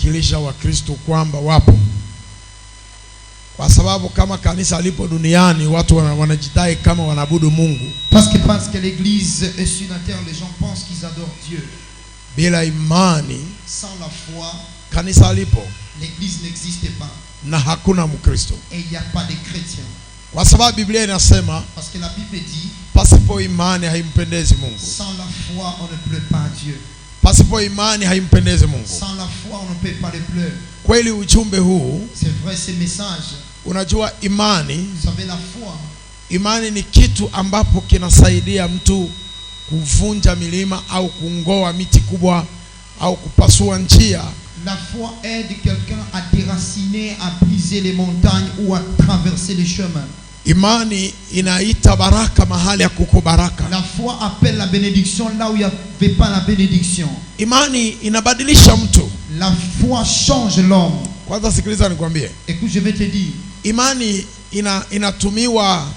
kuwakilisha Wakristo kwamba wapo. Kwa sababu kama kanisa lipo duniani watu wanajidai kama wanaabudu Mungu. Parce que l'église est sur la terre, les gens pensent qu'ils adorent Dieu. Bila imani, sans la foi, kanisa lipo, l'église n'existe pas. Na hakuna Mkristo. Et il n'y a pas de chrétiens. Kwa sababu Biblia inasema, parce que la Bible dit, pasipo imani haimpendezi Mungu. Sans la foi on ne plaît pas à Dieu. Pasipo imani haimpendezi Mungu. Sans la foi on ne peut pas le plaire. Kweli ujumbe huu, c'est vrai ce message. Unajua imani, vous savez la foi, imani ni kitu ambapo kinasaidia mtu kuvunja milima au kungoa miti kubwa au kupasua njia. La foi aide quelqu'un à déraciner, à briser les montagnes ou à traverser les chemins. Imani inaita baraka mahali hakuko baraka. La foi appelle la bénédiction là où il n'y avait pas la bénédiction. Imani inabadilisha mtu. La foi change l'homme. Kwanza sikiliza nikwambie. Écoute, je vais te dire. Imani inatumiwa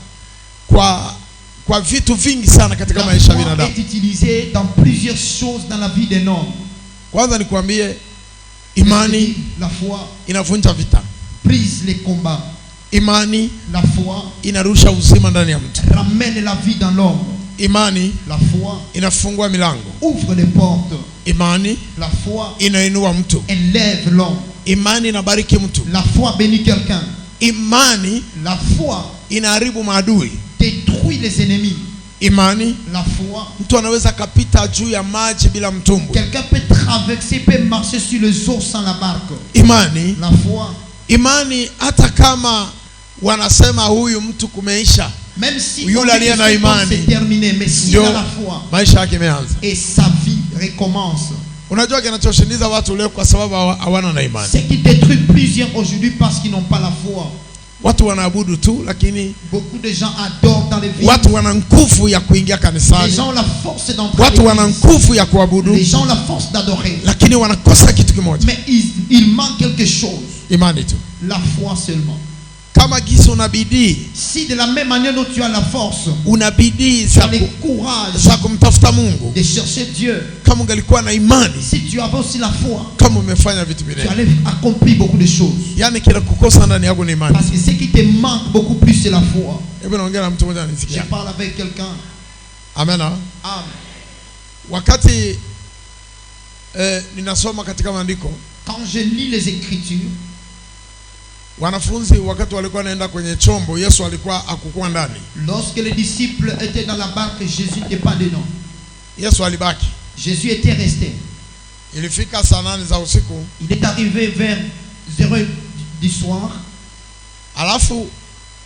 kwa vitu vingi sana katika maisha ya binadamu. La foi est utilisée dans plusieurs choses dans la vie d'un homme. Kwanza nikwambie, imani la foi inavunja vita. Brise les combats. Imani la foi inarusha uzima ndani ya mtu. Ramène la vie dans l'homme. Imani la foi inafungua milango. Ouvre les portes. Imani la foi inainua mtu. Élève l'homme. Imani inabariki mtu. La foi bénit quelqu'un. Imani la foi inaharibu maadui. Détruit les ennemis. Imani la foi mtu anaweza kapita juu ya maji bila mtumbwi. Quelqu'un peut traverser, peut marcher sur les eaux sans la barque. Imani la foi imani hata kama wanasema huyu mtu kumeisha, même si yule aliye na imani c'est terminé, mais s'il a la foi maisha yake yameanza et sa vie recommence. Unajua kinachoshindiza watu leo kwa sababu hawana na imani. Ce qui détruit plusieurs aujourd'hui parce qu'ils n'ont pas la foi. Watu wanaabudu tu lakini beaucoup de gens adorent dans les villes. Watu wana nguvu ya kuingia kanisani. Les gens ont la force d'entrer. Watu wana nguvu ya kuabudu. Les gens ont la force d'adorer. Lakini wanakosa kitu kimoja. Mais il manque quelque chose. Imani tu. La foi seulement. Kama gisi unabidii, si de la même manière dont tu as la force, unabidii tu as le courage za kumtafuta Mungu, de chercher Dieu, kama ungelikuwa na imani, si tu avais aussi la foi, kama umefanya vitu tu vingi, allais accomplir beaucoup de choses. Yani kila kukosa ndani yako ni imani. Parce que ce qui te manque beaucoup plus c'est la foi. Hebu naongea na mtu mmoja anisikia. Je parle avec quelqu'un. Amen. Amen. Wakati ninasoma katika maandiko, quand je lis les écritures, wanafunzi wakati walikuwa naenda kwenye chombo, Yesu alikuwa hakukuwa ndani. Lorsque les disciples étaient dans la barque, Jésus n'était pas dedans. Yesu alibaki. Jésus était resté. Ilifika saa 8 za usiku. Il est arrivé vers 0h du soir. Alafu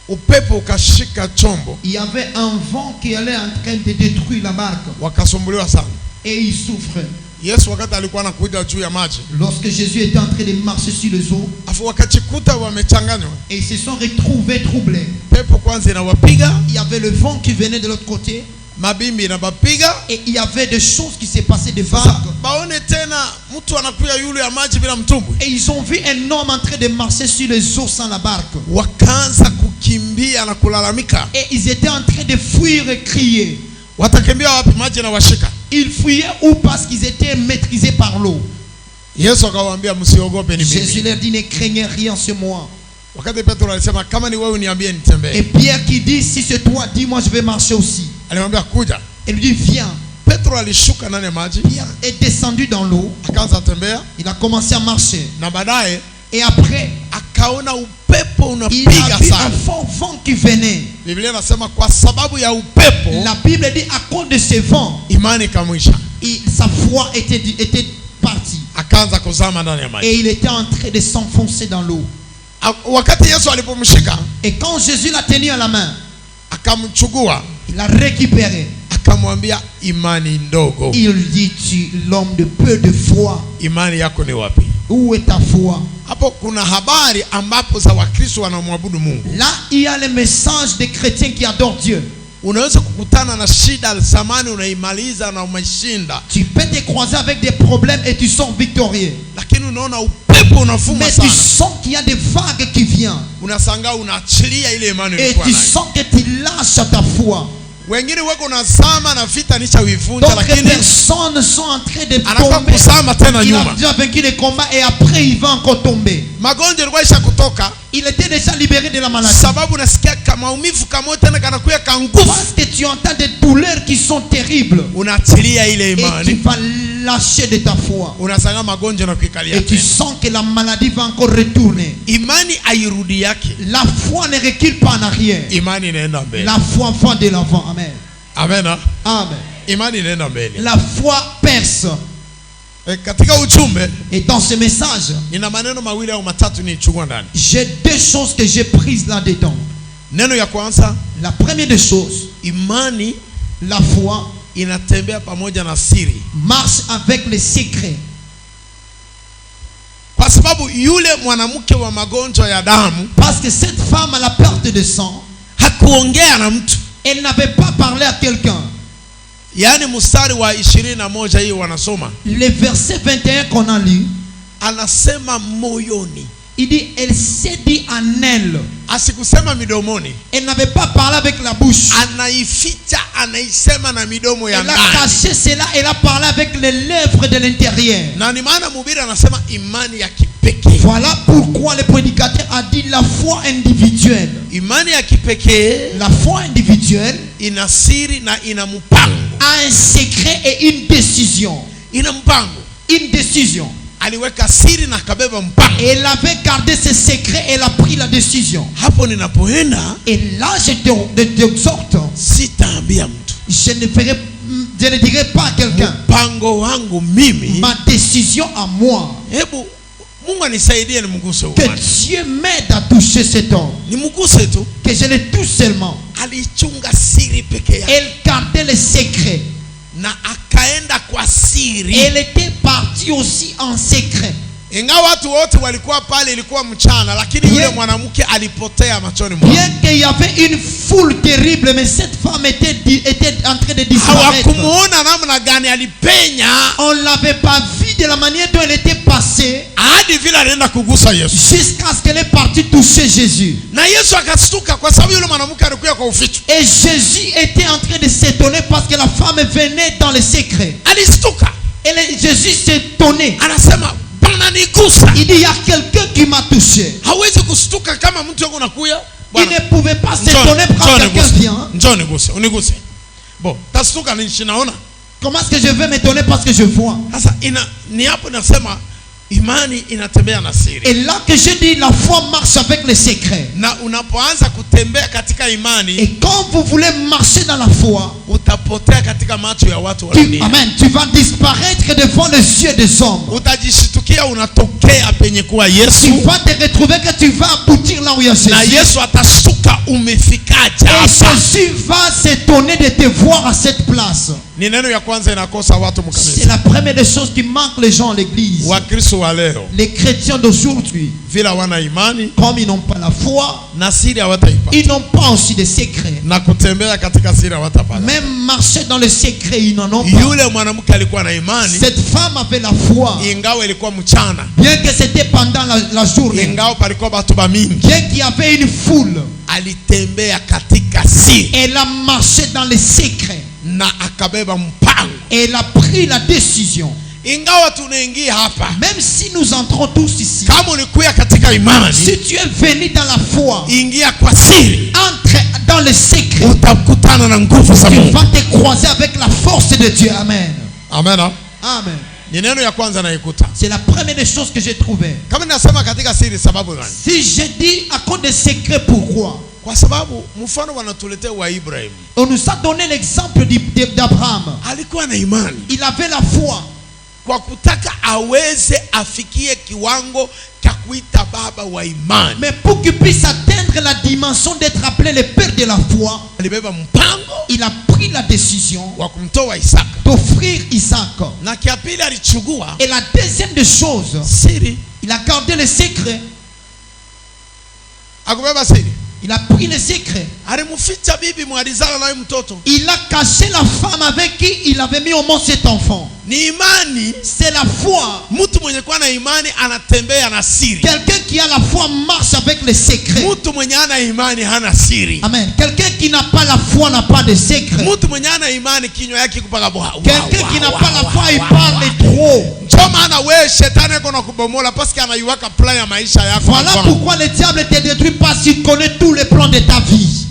upepo ukashika chombo. Il y avait un vent qui allait en train de détruire la barque. Wakasumbuliwa sana. Et il souffrait. Yesu wakati alikuwa anakuja juu ya maji. Lorsque Jésus était en train de marcher sur les eaux, afu wakachikuta wamechanganywa. Et ils se sont retrouvés troublés. Pepo kwanza inawapiga. Il y avait le vent qui venait de l'autre côté. Mabimbi inabapiga. Et il y avait des choses qui se passaient de vagues. Baone tena mtu anakuja yule ya maji bila mtumbwi. Et ils ont vu un homme en train de marcher sur les eaux sans la barque. Wakaanza kukimbia na kulalamika. Et ils étaient en train de fuir et crier. Watakimbia wapi maji na washika? Ils fuyaient ou parce qu'ils étaient maîtrisés par l'eau. Yesu akawaambia msiogope ni mimi. Jésus leur dit ne craignez rien, c'est moi. Wakati Petro alisema kama ni wewe niambie nitembee. Et Pierre qui dit si c'est toi dis-moi je vais marcher aussi. Alimwambia kuja. Il lui dit viens. Petro alishuka ndani ya maji. Pierre est descendu dans l'eau. Akaanza tembea. Il a commencé à marcher. Na baadaye et après akaona upepo unapiga sana. Il a vu un fort vent qui venait. Biblia inasema kwa sababu ya upepo. La Bible dit à cause de ce vent. Imani kamwisha. Sa foi était partie. Akaanza kuzama ndani ya maji. Et il était en train de s'enfoncer dans l'eau. Wakati Yesu alipomshika. Et quand Jésus l'a tenu à la main, akamchukua. Il l'a récupéré. Akamwambia imani ndogo. Il dit tu l'homme de peu de foi. Imani yako ni wapi? Où est ta foi? Hapo kuna habari ambapo za Wakristo wanamwabudu Mungu. Là il y a le message des chrétiens qui adorent Dieu. Unaweza kukutana na shida zamani unaimaliza na umeshinda. Tu peux te croiser avec des problèmes et tu sors victorieux. Lakini unaona upepo unavuma sana. Mais tu sens qu'il y a des vagues qui viennent. Unashangaa unaachilia ile imani et tu sens que tu lâches ta foi. Wengine wako nasama na vita nicha uivunja, D'autres lakini personnes sont en train de anakuwa tomber. kusama tena Il a nyuma. déjà vaincu les combats et après il va encore tomber. Magonjwa yalikuwa isha kutoka, Il était déjà libéré de la maladie. sababu nasikia kama maumivu kama tena kanakuya kanguvu. Parce que tu entends des douleurs qui sont terribles. Unaachilia ile Et tu imani, vas lâcher de ta foi. unasanga magonjwa na kuikalia Et tu tena. sens que la maladie va encore retourner. Imani hairudi yake, La foi ne recule pas en arrière. imani inaenda mbele. La foi va de l'avant. Amen. Amen. Amen. Imani inaenda mbele. La foi perce. Katika ujumbe Et dans ce message, nina maneno mawili au matatu nichukua ndani. j'ai deux choses que j'ai prises là-dedans. Neno ya kwanza, La première des choses, imani la foi inatembea pamoja na siri, marche avec les secrets. kwa sababu yule mwanamke wa magonjwa ya damu Parce que cette femme à la perte de sang, hakuongea na mtu. elle n'avait pas parlé à quelqu'un. Yaani mstari wa 21 hii wanasoma, Le verset 21 qu'on a lu, anasema moyoni, il dit, elle s'est dit en elle. asikusema midomoni. Elle n'avait pas parlé avec la bouche. Anaificha, anaisema na midomo ya Elle a ndani. caché cela, elle a parlé avec les lèvres de l'intérieur. Na ni maana mhubiri anasema imani ya kipekee. Voilà pourquoi le prédicateur a dit la foi individuelle. Imani ya kipekee La foi individuelle ina siri na ina mpango. a un secret et une décision. Ina mpango. Une décision. Aliweka siri na kabeba mpango. Elle avait gardé ce secret, elle a pris la décision. Hapo ninapoenda Et là, je t'exhorte, sitaambia mtu. je ne dirai pas à quelqu'un. Mpango wangu mimi. Ma décision à moi. Hebu Mungu anisaidie nimguse Que huyu. Dieu m'aide à toucher cet homme. Nimguse tu. Que je le touche seulement. Alichunga siri peke yake. Elle gardait le secret. Na akaenda kwa siri. Elle était partie aussi en secret. Ingawa watu wote walikuwa pale, ilikuwa mchana, lakini yule mwanamke alipotea machoni mwao. Bien qu'il y avait une foule terrible, mais cette femme était en train de disparaître. Hawakumuona namna gani alipenya. On ne l'avait pas vue de la manière dont elle était passée. Hadi vile alienda kugusa Yesu. Jusqu'à ce qu'elle est partie toucher Jésus. Na Yesu akastuka kwa sababu yule mwanamke alikuwa kwa uficho. Et Jésus était en train de s'étonner parce que la femme venait dans le secret. Alistuka. Et Jésus s'étonnait. Anasema il dit, il y a quelqu'un qui m'a touché. Hawezi kustuka kama mtu yako nakuya. Il ne pouvait pas s'étonner quand quelqu'un vient. Njoo niguse, uniguse. Bon, tastuka ninaona. Comment est-ce que je vais m'étonner parce que je vois? Sasa ni hapo nasema imani inatembea na siri. Et là que je dis, la foi marche avec les secrets. Na unapoanza kutembea katika imani, et quand vous voulez marcher dans la foi, utapotea katika macho ya watu wa dunia. Amen. Tu vas disparaître devant les yeux des hommes. Utajishtukia unatokea penye kuwa Yesu. Tu vas te retrouver que tu vas aboutir là où il y a Jésus. Na Yesu atashtuka umefikaje hapa. Et Jésus va s'étonner de te voir à cette place. Ni neno ya kwanza inakosa watu mkanisa. C'est la première des choses qui manque les gens à l'église. Wakristo wa leo. Les chrétiens d'aujourd'hui. Vila wana imani. Comme ils n'ont pas la foi. Na siri hawataipata. Ils n'ont pas aussi des secrets. Na kutembea katika siri hawatapata. Même marcher dans le secret, ils n'en ont pas. Yule mwanamke alikuwa na imani. Cette femme avait la foi. Ingawa ilikuwa mchana. Bien que c'était pendant la journée. Ingawa palikuwa watu mingi. Bien qu'il y avait une foule. Alitembea katika siri. Elle a marché dans les secrets. Na akabeba mpango. Elle a pris la décision. Ingawa tunaingia hapa. Même si nous entrons tous ici. Kama ulikuwa katika imani. Si tu es venu dans la foi. Ingia kwa siri. Entre dans le secret. Utakutana na nguvu za Mungu. Tu vas te croiser avec la force de Dieu. Amen. Amen. Amen. Ni neno ya kwanza naikuta. C'est la première des choses que j'ai trouvées. Kama nasema katika siri sababu gani? Si je dis à cause des secrets, pourquoi? Kwa sababu mfano wanatuletea wa Ibrahim. On nous a donné l'exemple d'Abraham. Alikuwa na imani. Il avait la foi. Kwa kutaka aweze afikie kiwango cha kuita baba wa imani. Mais pour qu'il puisse atteindre la dimension d'être appelé le père de la foi, alibeba mpango. Il a pris la décision wa kumtoa Isaka. D'offrir Isaac. Na kia pili alichukua. Et la deuxième des choses, siri. Il a gardé le secret. Akubeba siri. Il Il a pris les secrets. Alimuficha bibi mwalizala naye mtoto. Il a caché la femme avec qui il avait mis au monde cet enfant. Ni imani. C'est la foi. Mtu mwenye kuwa na imani anatembea na siri. Quelqu'un qui a la foi marche avec les secrets. Mtu mwenye ana imani hana siri. Amen. Quelqu'un qui n'a pas la foi n'a pas de secret. Mtu mwenye ana imani kinywa yake kupaka bwa. Quelqu'un qui n'a pas la foi, il parle trop. Maana wewe shetani yako na kubomola parce que anaiwaka plan ya maisha yako. Voilà pourquoi le diable te détruit parce qu'il connaît tous les plans de ta vie.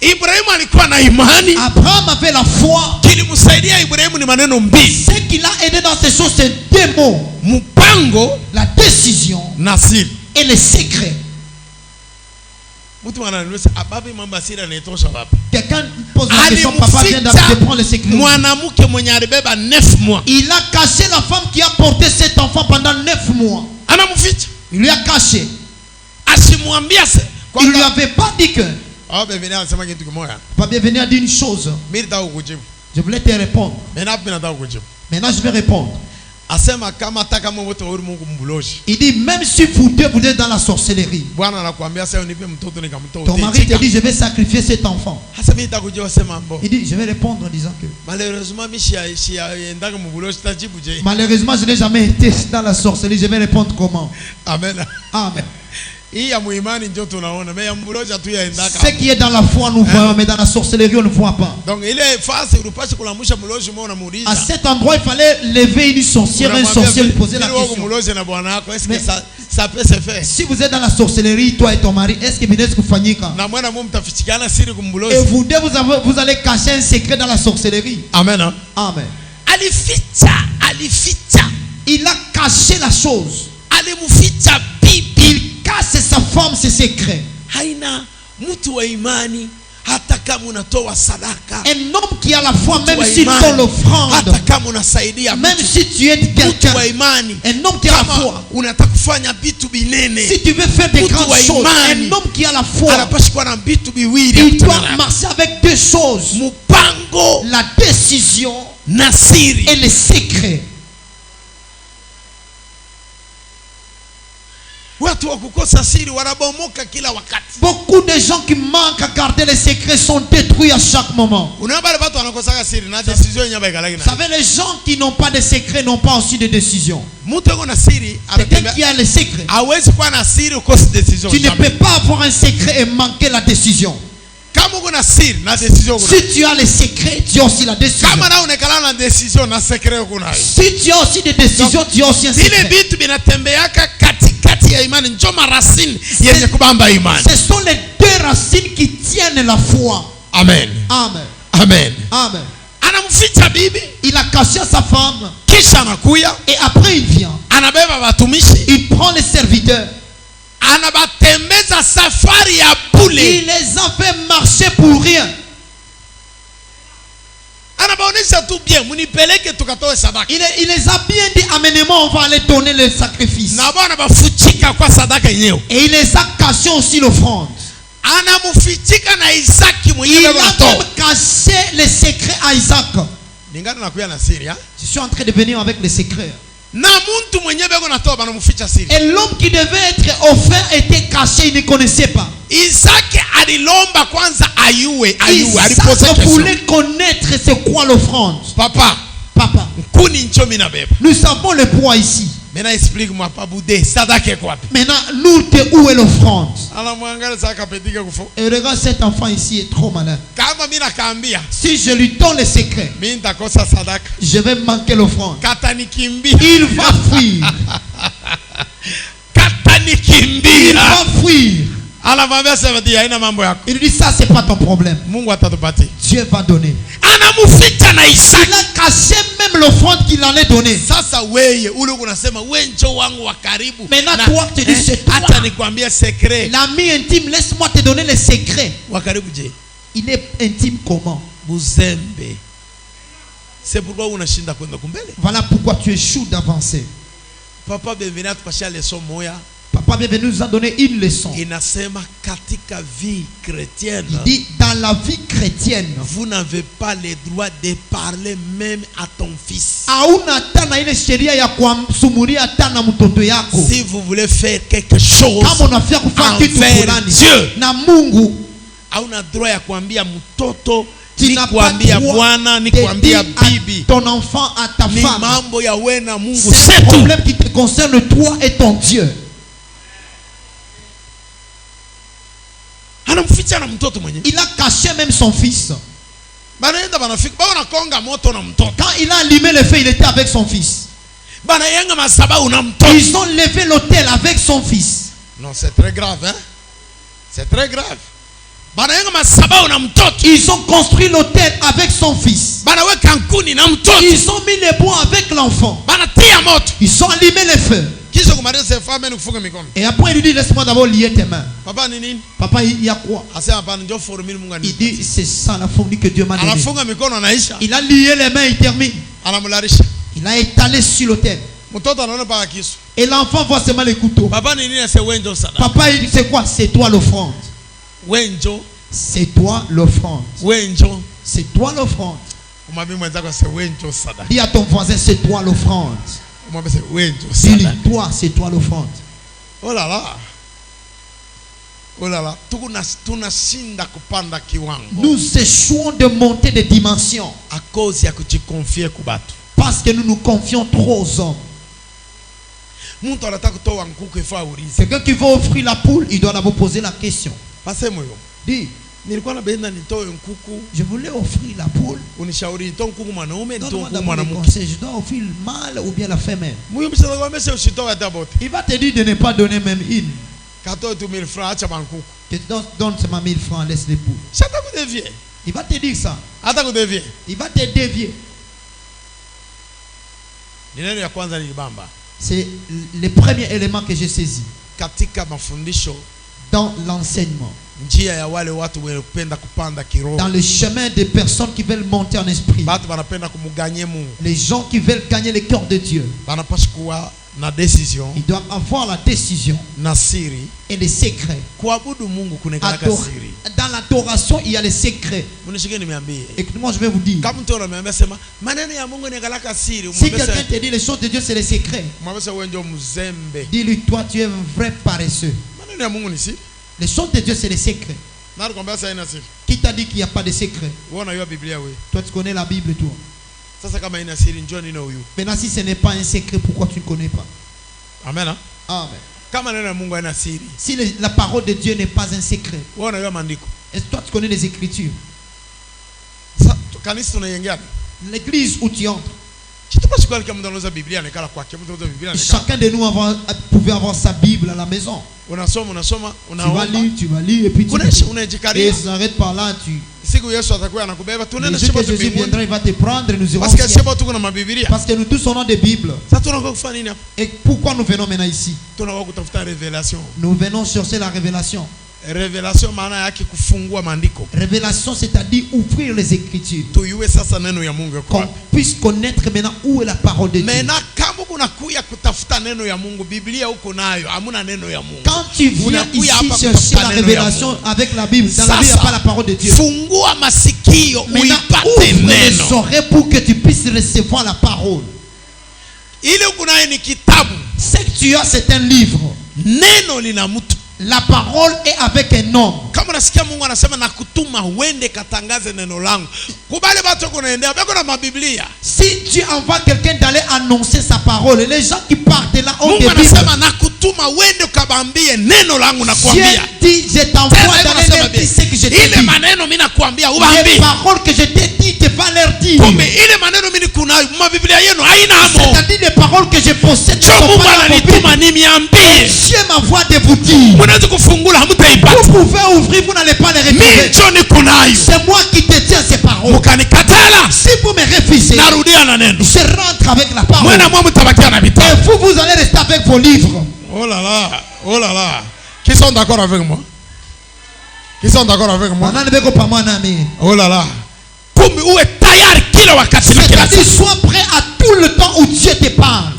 Ibrahim alikuwa na imani. Abraham avait la foi. Kilimsaidia Ibrahim ni maneno mbili. Ce qui l'a aidé dans ces choses, c'est deux mots. Mpango, la décision, na siri, et le secret. Quelqu'un pose la question, papa vient de prendre le secret. Il a caché la femme qui a porté cet enfant pendant 9 mois. Il lui a caché. Il ne lui avait pas dit que. Papa venir à dire une chose. Je voulais te répondre. Maintenant je vais répondre. Il dit même si vous deux vous êtes dans la sorcellerie, ton mari te dit je vais sacrifier cet enfant. Il dit je vais répondre en disant que malheureusement je n'ai jamais été dans la sorcellerie. Je vais répondre comment? Amen. Amen. Ce qui est dans la foi nous voyons, mais dans la sorcellerie on ne voit pas. À cet endroit il fallait lever une sorcière, un sorcier lui poser la question. Mais ça peut se faire. Si vous êtes dans la sorcellerie, toi et ton mari, est-ce que vous fanyika? Et vous deux vous allez cacher un secret dans la sorcellerie. Amen. Amen. Il a caché la chose. Il cache sa femme, ses secrets. Un homme qui a la foi, même s'il donne l'offrande, même si tu es quelqu'un, un homme qui a la foi, si tu veux faire des grandes choses, un homme qui a la foi, il doit marcher avec deux choses: la décision et les secrets. Beaucoup de gens qui manquent à garder les secrets sont détruits à chaque moment. Vous savez, les gens qui n'ont pas de secrets n'ont pas aussi de décision. Quelqu'un qui a les secrets, tu ne peux pas avoir un secret et manquer la décision. Si tu as les secrets, tu as aussi la décision. Si tu as aussi des décisions, tu as aussi un secret. Ce sont les deux racines qui tiennent la foi. Amen. Amen. Amen. Amen. Il a caché sa femme. Et après il vient. Il prend les serviteurs. Il les a fait marcher pour rien. Il les a bien dit, amenez-moi, on va aller donner le sacrifice. Et il les a cachés aussi l'offrande. Il a même caché les secrets à Isaac. Je suis en train de venir avec les secrets. Et l'homme qui devait être offert était caché, il ne connaissait pas. Isaac voulait connaître c'est quoi l'offrande. Papa, nous savons le poids ici. Maintenant explique-moi, maintenant, nous, où est l'offrande? Et regarde, cet enfant ici est trop malin. Si je lui donne le secret, je vais manquer l'offrande. Il va fuir. Il va fuir. Il dit ça c'est pas ton problème. Dieu va donner. Il a caché même l'offrande qu'il allait donner. Maintenant toi tu dis c'est toi. L'ami intime, laisse-moi te donner les secrets. Il est intime comment? Voilà pourquoi tu échoues d'avancer. Papa Bienvenu nous a donné une leçon. Il dit dans la vie chrétienne, chrétienne, vous n'avez pas le droit de parler même à ton fils. Si vous voulez faire quelque chose envers Dieu, hauna droit ya kuambia mtoto, ni kuambia bwana, ni kuambia bibi, ton enfant à ta femme. Ni mambo ya wewe na Mungu. C'est un problème qui te concerne toi et ton Dieu. Il a caché même son fils. Quand il a allumé le feu, il était avec son fils. Ils ont levé l'autel avec son fils. Non, c'est très grave, hein? C'est très grave. Ils ont construit l'autel avec son fils. Ils ont mis les bois avec l'enfant. Ils ont allumé le feu. Et après il lui dit, laisse-moi d'abord lier tes mains. Papa, il y a quoi? Il dit, c'est ça la formule que Dieu m'a donnée. Il a lié les mains, il termine. Il a étalé sur l'autel. Et l'enfant voit seulement les couteaux. Papa, il dit, c'est quoi? C'est toi l'offrande. C'est toi l'offrande. C'est toi l'offrande. Dis à ton voisin, c'est toi l'offrande. Dis-lui, toi, c'est toi l'offrande. Oh là là. Oh là là. Nous échouons de monter de dimensions à cause de te confier kubatu. Parce que nous nous confions trop aux hommes. Quelqu'un qui veut offrir la poule, il doit d'abord poser la question. Dis, je voulais offrir la poule. Donne-moi des conseils. Je dois offrir le mâle ou bien la femelle. Il va te dire de ne pas donner même une. Donne seulement 1000 francs, laisse les poules. Il va te dire ça. Il va te dévier. C'est le premier élément que j'ai saisi dans l'enseignement. Dans le chemin des personnes qui veulent monter en esprit, les gens qui veulent gagner le cœur de Dieu, ils doivent avoir la décision et les secrets. Dans l'adoration, il y a les secrets. Et moi je vais vous dire, si quelqu'un te dit les choses de Dieu c'est les secrets, dis-lui, toi tu es un vrai paresseux. Les choses de Dieu, c'est les secrets. Qui t'a dit qu'il n'y a pas de secret? Toi, tu connais la Bible, toi. Maintenant, si ce n'est pas un secret, pourquoi tu ne connais pas? Amen. Amen. Si la parole de Dieu n'est pas un secret, est-ce que toi, tu connais les Écritures? L'église où tu entres, chacun de nous pouvait avoir sa Bible à la maison. Tu vas lire et puis et ça s'arrête par là. Le jour que Jésus viendra, il va te prendre et nous irons au ciel. Parce que nous tous on a des Bibles. Et pourquoi nous venons maintenant ici? Nous venons chercher la révélation. Révélation, c'est-à-dire ouvrir les Écritures. Qu'on puisse connaître maintenant où est la parole de Dieu. Quand tu viens ici chercher la révélation avec la Bible, dans la Bible il n'y a pas la parole de Dieu. Maintenant ouvre les oreilles pour que tu puisses recevoir la parole. Ce que tu as, c'est un livre. La parole est avec un homme. Si tu envoies quelqu'un d'aller annoncer sa parole, les gens qui partent là ont des Bibles. Dieu dit, je t'envoie d'aller leur dire ce que je t'ai dit. Les paroles que je t'ai dit, tu vas leur dire. C'est-à-dire les paroles que je possède. Dieu m'envoie de vous dire. Vous pouvez ouvrir, vous n'allez pas les retrouver. C'est moi qui te tiens ces paroles. Si vous me refusez, je rentre avec la parole. Et vous allez rester avec vos livres. Oh là là, oh là là. Qui sont d'accord avec moi? Qui sont d'accord avec moi? Oh là là. C'est-à-dire, sois prêt à tout le temps où Dieu te parle.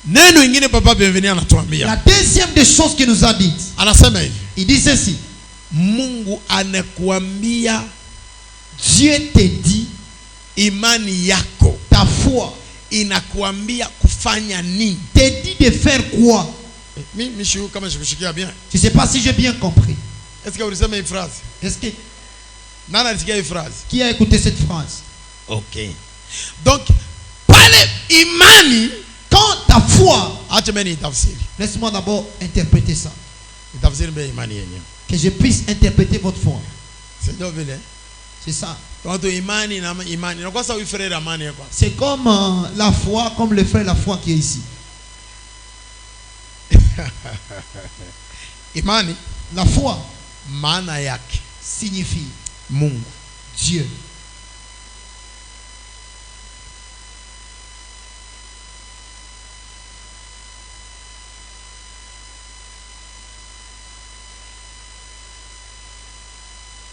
La deuxième des choses qu'il nous a dites, il dit ceci. Mungu anakuambia Dieu te dit, imani yako, ta foi, inakuambia kufanya nini? Te dit de faire quoi? Je ne sais pas si j'ai bien compris. Est-ce que vous avez une phrase? Est-ce que phrase? Qui a écouté cette phrase? Ok. Donc, pale imani, quand ta foi, tafsiri. Laisse-moi d'abord interpréter ça. Tafsiri be imani yenyewe. Que je puisse interpréter votre foi. C'est ça. C'est comme la foi, comme le frère la foi qui est ici. Imani, la foi, maana yake signifie Mungu, Dieu.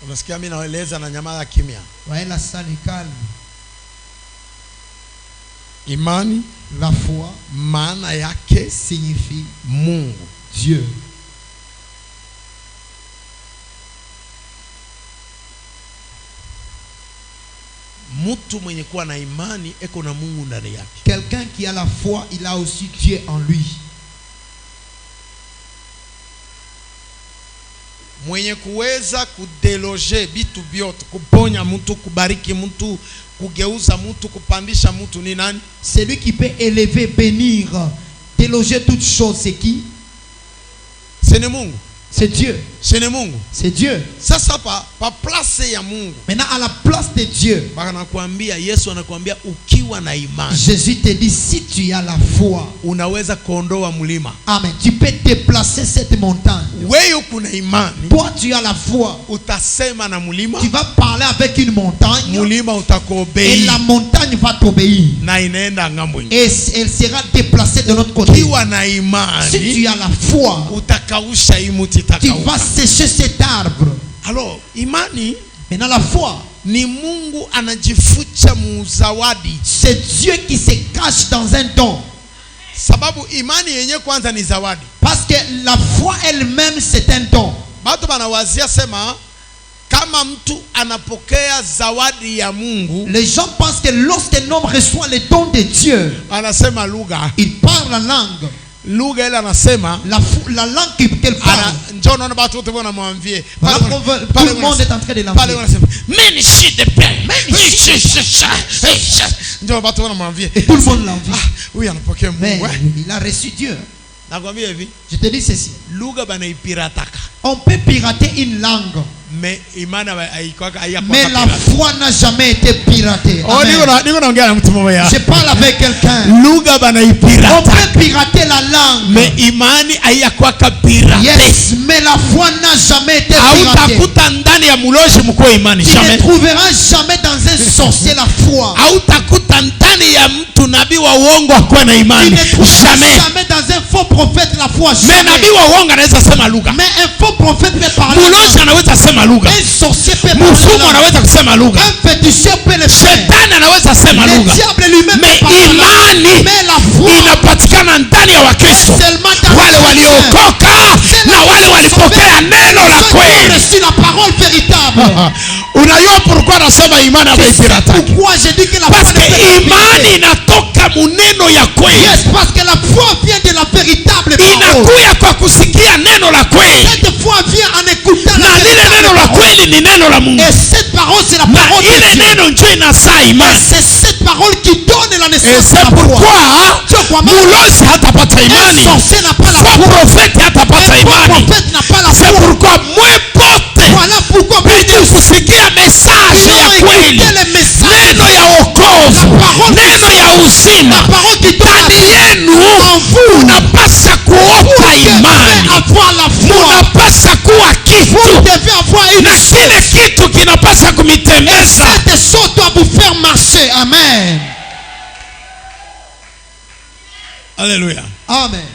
Unasikia mimi naeleza na nyamaza kimya. La salle est calme. Imani, la foi, maana yake signifie Mungu, Dieu. Mtu mwenye kuwa na imani eko na Mungu ndani yake. Quelqu'un qui a la foi, il a aussi Dieu en lui. Mwenye kuweza kudeloge bitu byote, kuponya mtu, kubariki mtu, kugeuza mtu, kupandisha mtu ni nani? Celui qui peut élever, bénir, déloger toutes choses, c'est qui? C'est Mungu. C'est Dieu. C'est Mungu. C'est Dieu. Sasa pa place ya Mungu. Maintenant à la place de Dieu. Anakuambia, Yesu anakuambia ukiwa na imani. Jésus te dit si tu as la foi, unaweza kuondoa mlima. Amen. Tu peux déplacer cette montagne. Wewe kuna imani. Toi tu as la foi. Utasema na mlima. Tu vas parler avec une montagne. Mlima utakuobei. Et la montagne va t'obéir. Na inaenda ngambo nyingine. Et elle sera déplacée de l'autre côté. Ukiwa na imani. Si tu as la foi, utakausha imuti. Tu vas sécher cet arbre. Alors, imani, maintenant la foi, ni Mungu anajificha muzawadi. C'est Dieu qui se cache dans un don. Sababu imani yenye kwanza ni zawadi. Parce que la foi elle-même c'est un don. Batu banawazia sema kama mtu anapokea zawadi ya Mungu, les gens pensent que lorsqu'un homme reçoit le don de Dieu, anasema lugha, il parle la langue. Lugha ile anasema la langue qu'elle parle. Njoo naona watu wote wanamwambia. Tout le monde est en train de l'envier. Pale wanasema mimi shide pe. Njoo watu wanamwambia. Et tout le monde l'envie. Huyu anapokea Mungu. Il a reçu Dieu. Nakwambia hivi. Je te dis ceci. Lugha banaipirataka. On peut pirater une langue. Mais la foi n'a jamais été piratée. Je parle avec quelqu'un. On peut pirater la langue. Mais imani hayakwaka pirate. Yes, mais la foi n'a jamais été piratée. Tu ne trouveras jamais dans un sorcier la foi. Tu ne trouveras jamais dans un faux prophète la foi. Mais un faux prophète peut parler. Un sorcier peut parler. Un féticheur peut le faire. Le diable lui-même peut parler. Mais la foi inapatikana ndani ya Wakristo wale waliokoka na wale walipokea neno la kweli. La parole véritable. Unajua pourquoi nasema imani haipirata? Pourquoi je dis que la foi imani inatoka muneno ya kweli. Yes, parce que la foi vient de la véritable parole. Inakuya kwa kusikia neno la kweli. Cette foi vient en écoutant na lile neno la kweli ni neno la Mungu. Et cette parole c'est la parole de Dieu. Ile neno ndio inazaa imani. C'est cette parole qui donne la naissance à la foi. Mulozi hatapata imani. Sorcier n'a pas la foi. Prophète hatapata imani. Prophète n'a pas la foi. C'est pourquoi voilà pourquoi kusikia message ya kweli, neno ya wokovu, neno ya uzima ndani yenu, unapaswa kuota imani, unapaswa kuwa kitu, na kile kitu kinapaswa kumitembeza. Cette chose doit vous faire marcher. Amen. Alléluia. Amen.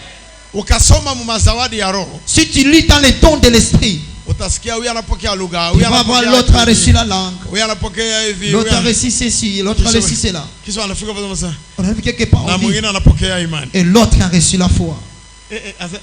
Ukasoma mumazawadi ya roho, si tu lis dans les dons de l'esprit, utasikia huyu anapokea lugha, huyu anapokea, l'autre a reçu la langue, huyu anapokea hivi, l'autre a reçu ceci, l'autre a reçu cela. Kisha anafika kwa sasa. On a vu quelque part. Na mwingine anapokea imani. Et l'autre a reçu la foi.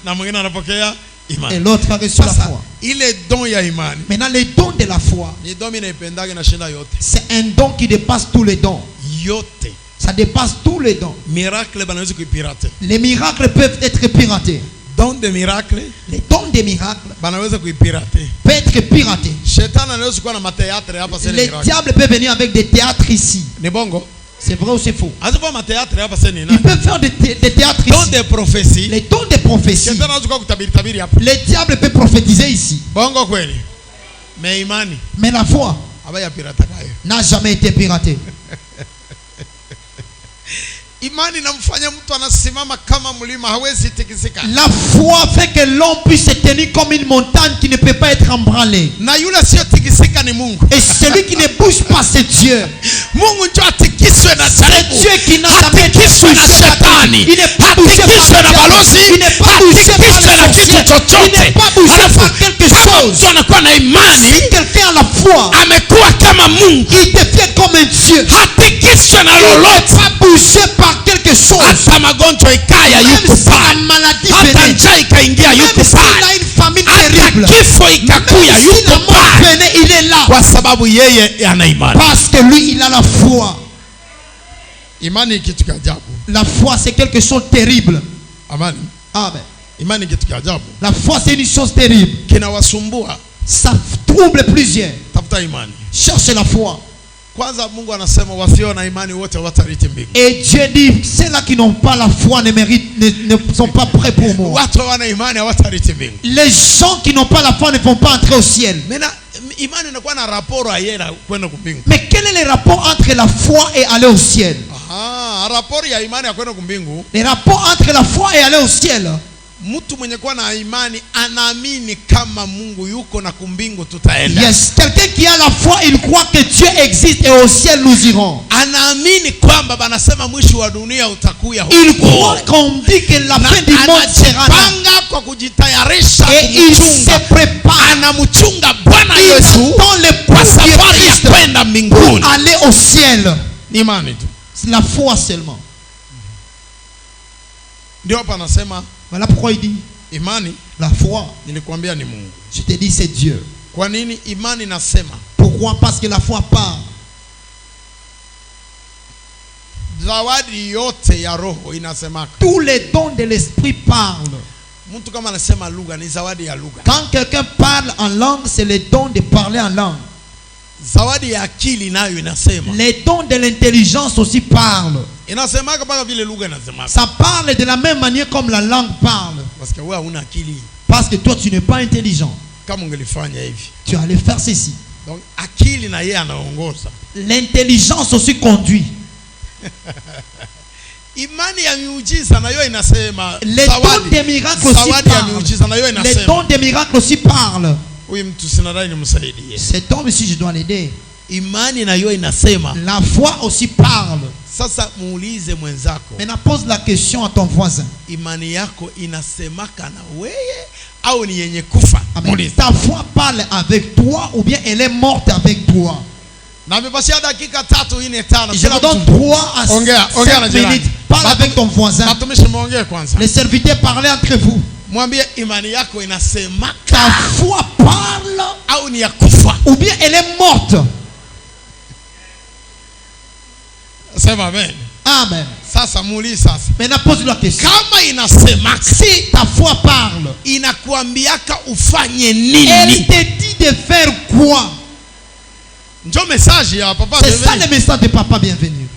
Na mwingine anapokea imani. Et l'autre a reçu la foi. Ile don ya imani. Maintenant les dons de la foi. Ni don inaipendage na shinda yote. C'est un don qui dépasse tous les dons. Yote. Ça dépasse tous les dons. Miracle banaweza kuipirate. Les miracles peuvent être piratés. Don de miracle. Les dons des miracles banaweza kuipirate. Peuvent être piratés. Shetani anaweza kuwa na mateatre hapa sasa. Les diables peuvent venir avec des théâtres ici. Ni bongo? C'est vrai ou c'est faux? Ils peuvent faire des théâtres ici. Des prophéties. Les dons de prophétie. Les diables peuvent prophétiser ici. Bongo kweli. Mais imani. Mais la foi n'a jamais été piratée. Imani inamfanya mtu anasimama kama mlima hawezi tikisika. La foi fait que l'homme puisse se tenir comme une montagne qui ne peut pas être embranlée. Na yule sio tikisika ni Mungu. Et celui qui ne bouge pas c'est Dieu. Mungu ndio atikiswe na jaribu. C'est Dieu qui n'a jamais touché na shetani. Il n'est pas touché par na balozi. Il n'est pas touché par la kitu chochote. Il n'est pas touché par quelque chose. Mtu anakuwa na imani. Si quelqu'un a la foi, amekuwa kama Mungu. Il devient comme un Dieu. Hatikiswe na lolote. Il n'est pas touché par quelque chose. Hata magonjwa ikaya yuko pale. Hata njaa ikaingia yuko pale. Hata kifo ikakuya yuko pale. Il est là. Kwa sababu yeye ana imani. Parce que lui il a la foi. Imani kitu cha ajabu. La foi c'est quelque chose de terrible. Amen. Amen. Imani kitu cha ajabu. La foi c'est une chose terrible. Kinawasumbua. Ça trouble plusieurs. Tafuta imani. Cherchez la foi. Kwanza Mungu anasema wasio na imani wote watarithi mbingu. Et Dieu dit ceux-là qui n'ont pas la foi ne sont pas prêts pour moi. Watu wana imani hawatarithi mbingu. Les gens qui n'ont pas la foi ne vont pas entrer au ciel. Imani inakuwa na rapport ayera kwenda kumbingu. Mais quel est le rapport entre la foi et aller au ciel? Rapport ya imani ya kwenda kumbingu. Le rapport entre la foi et aller au ciel. Mtu mwenye kuwa na imani anaamini kama Mungu yuko na kumbingu tutaenda. Yes, quelqu'un qui a la foi, il croit que Dieu existe et au ciel nous irons. Anaamini kwamba banasema mwisho wa dunia utakuya huko. Il croit qu'on dit que la fin du monde sera là. Anajipanga kwa kujitayarisha et il se prépare. Anamchunga Bwana Yesu kwa safari ya kwenda mbinguni. Aller au ciel. Imani tu. La foi seulement. Ndio hapa anasema. Voilà pourquoi il dit imani, la foi. Nilikwambia ni Mungu. Je te dis c'est Dieu. Kwa nini imani nasema? Pourquoi? Parce que la foi parle. Zawadi yote ya roho inasemaka. Tous les dons de l'esprit parlent. Mtu kama anasema lugha ni zawadi ya lugha. Quand quelqu'un parle en langue, c'est le don de parler en langue. Zawadi ya akili nayo inasema. Les dons de l'intelligence aussi parlent. Inasemaka mpaka vile lugha inasemaka. Ça parle de la même manière comme la langue parle. Parce que wewe huna akili. Parce que toi tu n'es pas intelligent. Kama ungelifanya hivi. Tu allais faire ceci. Donc akili na yeye anaongoza. L'intelligence aussi conduit. Imani ya miujiza nayo inasema. Les dons des miracles aussi parlent. Les dons des miracles aussi parlent. Cet homme ici je dois l'aider. Imani nayo inasema. La foi aussi parle. Sasa muulize mwenzako. Maintenant pose la question à ton voisin. Imani yako inasemaka na wewe au ni yenye kufa? Ta foi parle avec toi ou bien elle est morte avec toi? Na mepasia dakika 3 4 5. Je vous donne 3 à 5 minutes. Parle avec ton voisin. Les serviteurs parlez entre vous. Mwambie imani yako inasemaka. Ta foi parle au ni ya kufa? Ou bien elle est morte? Sema amen. Amen. Sasa muulize sasa. Maintenant pose la question. Kama inasemaka. Si ta foi parle. Inakuambiaka ufanye nini? Elle te dit de faire quoi? Ndio message ya papa. C'est ça le message de papa bienvenue.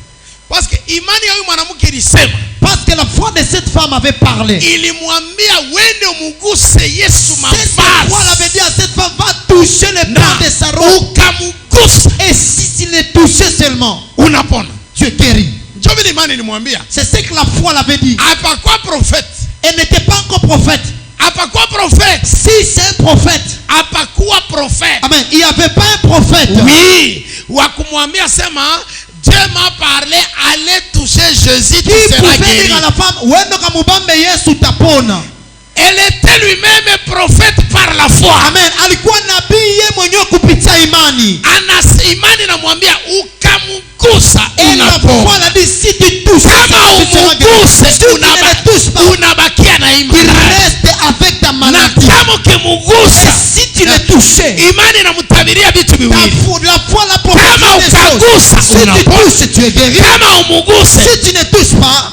Parce que imani ya huyu mwanamke ilisema. Parce que la foi de cette femme avait parlé. Ilimwambia wende umuguse Yesu mavazi. Cette foi avait dit à cette femme va toucher le bras de sa robe. Ukamuguse. Et si tu le touchais seulement, unapona. Tu es guéri. Ndio vile imani ilimwambia. C'est ce que la foi l'avait dit. Hapakuwa prophète. Elle n'était pas encore prophète. Hapakuwa prophète. Si c'est un prophète. Hapakuwa prophète. Amen. Il n'y avait pas un prophète. Oui. Wakumwambia sema Dieu m'a parlé, allez toucher Jésus, tu seras guéri. À la femme, elle était lui-même prophète par la foi. Amen. Alikuwa nabii yeye mwenyewe kupitia imani. Ana imani namwambia ukamgusa unapona. Elle a dit si tu touches, kama umuguse unabakia na imani. Il reste avec ta maladie. prier. Imani inamtabiria vitu viwili. La foi la prophétie des choses. Si tu touches, tu es guéri. Si tu ne touches pas,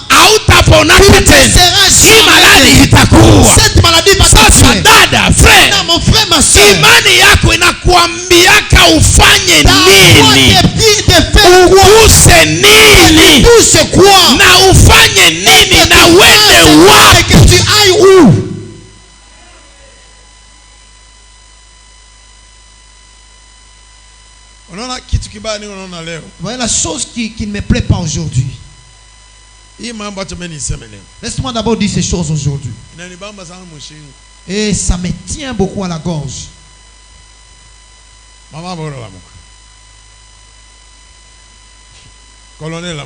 cette maladie va te dada, frère. Non, mon frère, ma soeur. Imani yako inakuambiaka ufanye nini? Uguse nini? Touche quoi? Na ufanye nini na uende wapi? Que tu ailles où? Voilà la chose qui ne me plaît pas aujourd'hui. Laisse-moi d'abord dire ces choses aujourd'hui. Et ça me tient beaucoup à la gorge. Colonel,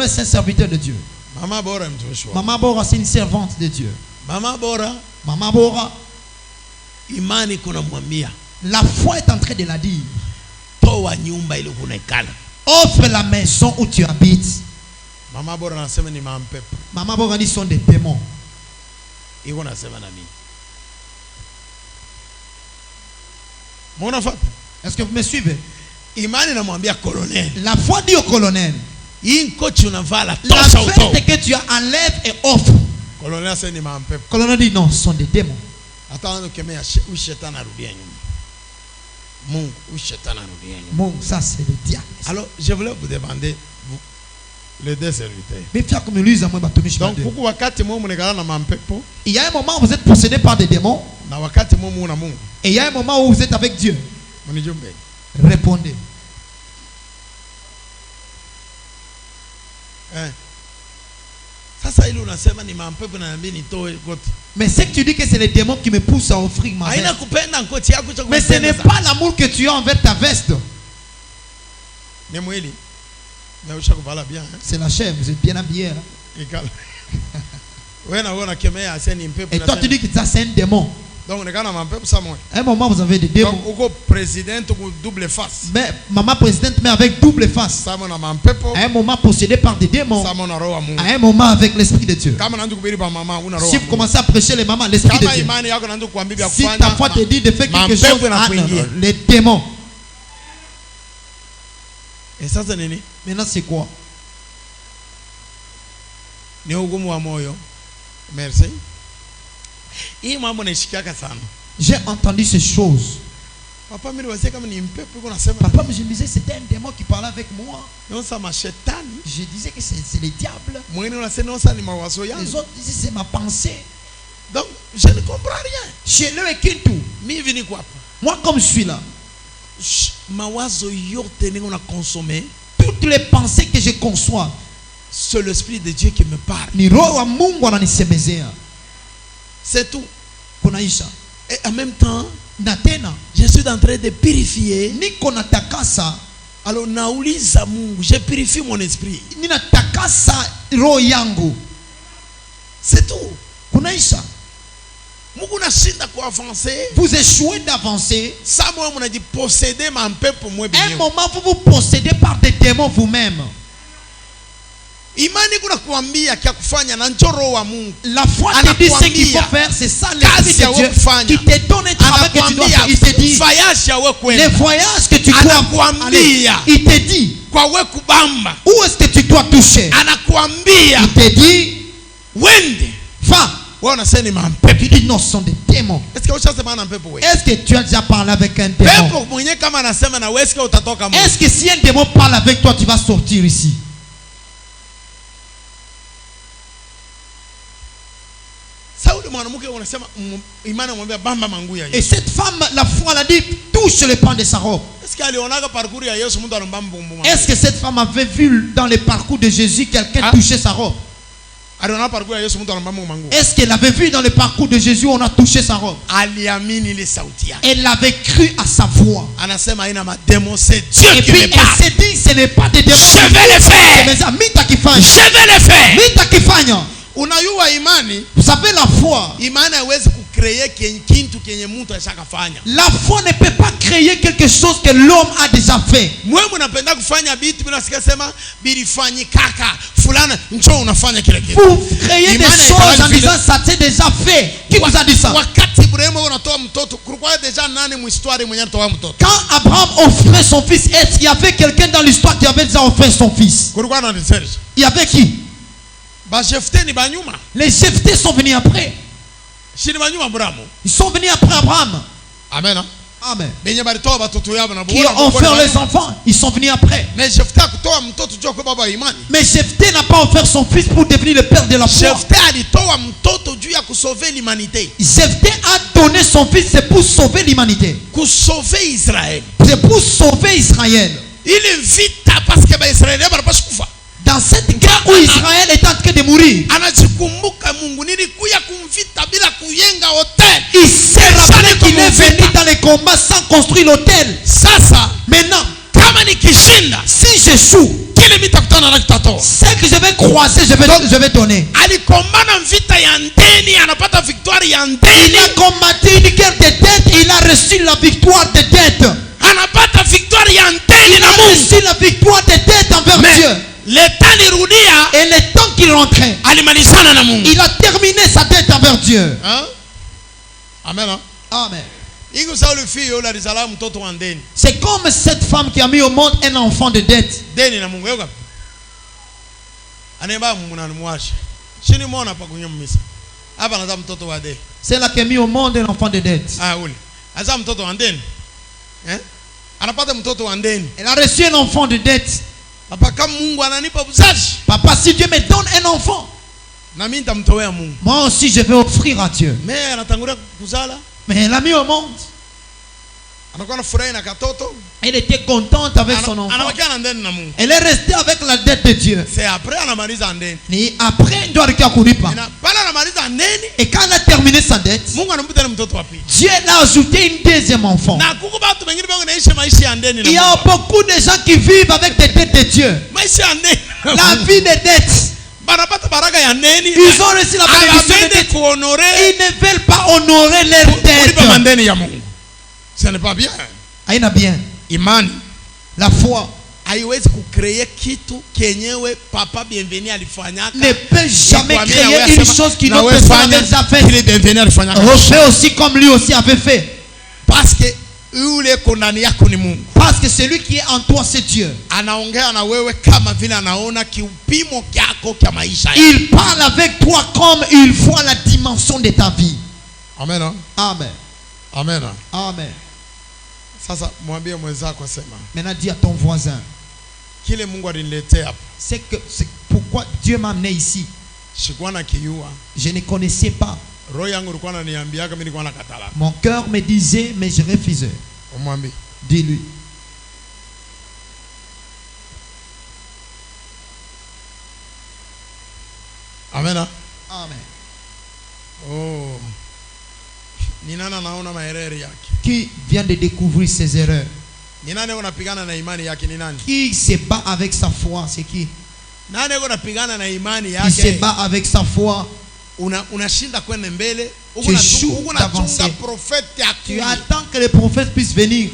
c'est un serviteur de Dieu. Maman Bora, c'est une servante de Dieu. Maman Bora, imani kuna mwambia, la foi est en train de la dire. Toa nyumba ile unaikala. Offre la maison où tu habites. Maman Bora anasema ni mapepo. Maman Bora dit sont des démons. Iko nasema na nini? Mona fata? Est-ce que vous me suivez? Imani namwambia colonel. La foi dit au colonel. Hii kochi unavala tosha uto. La fête que tu enlèves et offre. Colonel asema ni mapepo. Colonel dit non, ce sont des démons. Ataanza kukemea shetani arudia nyuma. Mungu, shetani arudia nyuma. Mungu, ça c'est le diable. Alors, je voulais vous demander les deux serviteurs. Donc, pourquoi wakati mwe mnekala na mampepo? Il y a un moment où vous êtes possédé par des démons. Na wakati mwe muna Mungu. Et il y a un moment où vous êtes avec Dieu. Mnijombe. Répondez. Mais c'est que tu dis que c'est les démons qui me poussent à offrir ma veste. Mais ce n'est pas l'amour que tu as envers ta veste. C'est la chair, vous êtes bien habillé. Et toi tu dis que ça c'est un démon. Donc, à un moment, vous avez des démons. Donc, président double face. Mais maman présidente, mais avec double face. À un moment, possédé par des démons. À un moment, avec l'esprit de Dieu. Si vous commencez à prêcher les mamans, l'esprit de Dieu. Si ta foi te dit de faire quelque chose, les démons. Et ça, c'est nini? Maintenant, c'est quoi? Merci. J'ai entendu ces choses. Papa me disait c'était un démon qui parlait avec moi. Je disais que c'est le diable. Les autres disaient c'est ma pensée. Donc je ne comprends rien. Chez le Kintu. Moi comme je suis là, toutes les pensées que je conçois, c'est l'esprit de Dieu qui me parle. C'est tout. Et en même temps, je suis en train de purifier. Alors, nauliza Mungu, je purifie mon esprit. C'est tout. Vous échouez d'avancer. Un moment, vous vous possédez par des démons vous-même. La foi te dit ce qu'il faut faire, c'est ça l'esprit de Dieu qui te donne un travail que tu dois faire. Il te dit les voyages que tu dois aller. Il te dit où est-ce que tu dois toucher. Il te dit va. Tu dis non, ce sont des démons. Est-ce que tu as déjà parlé avec un démon? Est-ce que si un démon parle avec toi, tu vas sortir ici? Et cette femme, la foi, elle a dit touche le pan de sa robe. Est-ce que cette femme avait vu dans le parcours de Jésus quelqu'un toucher sa robe? Est-ce qu'elle avait vu dans le parcours de Jésus on a touché sa robe? Elle avait cru à sa voix. Et puis elle s'est dit ce n'est pas des démons. Je vais le faire. Je vais le faire. Vous savez la foi. créer kintu kenye mtu ashakafanya. La foi ne peut pas créer quelque chose que l'homme a déjà fait. Mwe mnapenda kufanya vitu bila sikia sema bilifanyikaka fulana njoo unafanya kile kitu. Vous créez des choses en disant ça c'est déjà fait. Qui vous a dit ça? Wakati Ibrahimu unatoa mtoto kulikuwa deja nani mu histoire mwenye anatoa mtoto? Quand Abraham offrait son fils, est-ce qu'il y avait quelqu'un dans l'histoire qui avait déjà offert son fils? Kulikuwa nani Serge? Il y avait qui? Ba Jephthé ni banyuma. Les Jephthé sont venus après. Shini banyuma Abraham. Ils sont venus après Abraham. Amen. Amen. Benye balitoa batoto yabo na qui ont offert les enfants, ils sont venus après. Mais Jephthé akutoa mtoto juu kwa baba imani. Mais Jephthé n'a pas offert son fils pour devenir le père de la foi. Jephthé alitoa mtoto juu ya kusauver l'humanité. Jephthé a donné son fils, c'est pour sauver l'humanité. Pour sauver Israël. C'est pour sauver Israël. Il vita parce que ba Israël ba pas kufa. Dans cette guerre où Israël est en train de mourir, il s'est rappelé qu'il est venu dans les combats sans construire l'autel. Maintenant, si j'échoue, ce que je vais croiser, je vais donner. Il a combattu une guerre de dette, il a reçu la victoire de dette. Il a reçu la victoire de dette envers Dieu. Et le temps qu'il rentrait, il a terminé sa dette envers Dieu. Amen. Amen. mtoto wa ndeni. C'est comme cette femme qui a mis au monde un enfant de dette. Deni na Mungu yoga. Anemba muna mwasha. Shini mona pa kunywa misa. Hapa naza mtoto wa deni. C'est là qui a mis au monde un enfant de dette. Ah ule. Aza mtoto wa ndeni. Anapata mtoto wa ndeni. Elle a reçu un enfant de dette. Papa kama Mungu ananipa uzazi. Papa, si Dieu me donne un enfant, na mimi nitamtolea Mungu. Moi aussi je vais offrir à Dieu. Mais anatangulia kuzala. Mais elle a mis au monde. Anakuwa anafurahi na katoto. Elle était contente avec son enfant. Anabakia na ndeni na Mungu. Elle est restée avec la dette de Dieu. C'est après anamaliza ndeni. Et après il doit regarder kulipa. Pala anamaliza ndeni. Et quand elle a terminé sa dette, Mungu anampa na mtoto wa pili. Dieu l'a ajouté une deuxième enfant. Na kuko watu wengine bango naishi maisha ya ndeni na. Il y a beaucoup de gens qui vivent avec des dettes de Dieu. Maisha ya ndeni. La vie des dettes. Ils ont reçu la bénédiction de dettes. Ils ne veulent pas honorer leurs dettes. Ce n'est pas bien. Aina bien. Imani. La foi. Haiwezi kucreer kitu kenyewe papa bienvenu alifanyaka. Ne peut jamais créer une chose qui notre père avait déjà fait. Refait aussi comme lui aussi avait fait. Parce que yule kondani yako ni Mungu. Parce que celui qui est en toi c'est Dieu. Anaongea na wewe kama vile anaona kiupimo kyako kya maisha. Il parle avec toi comme il voit la dimension de ta vie. Amen. Amen. Amen. Amen. Sasa mwambie mwenzako sema. Maintenant dis à ton voisin. Kile Mungu aliniletea hapa. C'est pourquoi Dieu m'a amené ici. Sikuwa kiyua. Je ne connaissais pas. Mon cœur me disait, mais je refusais. Dis-lui. Amen. Amen. Oh. Qui vient de découvrir ses erreurs? Qui se bat avec sa foi? C'est qui? Qui se bat avec sa foi? Tu échoues d'avancer. Tu attends que le prophète puisse venir.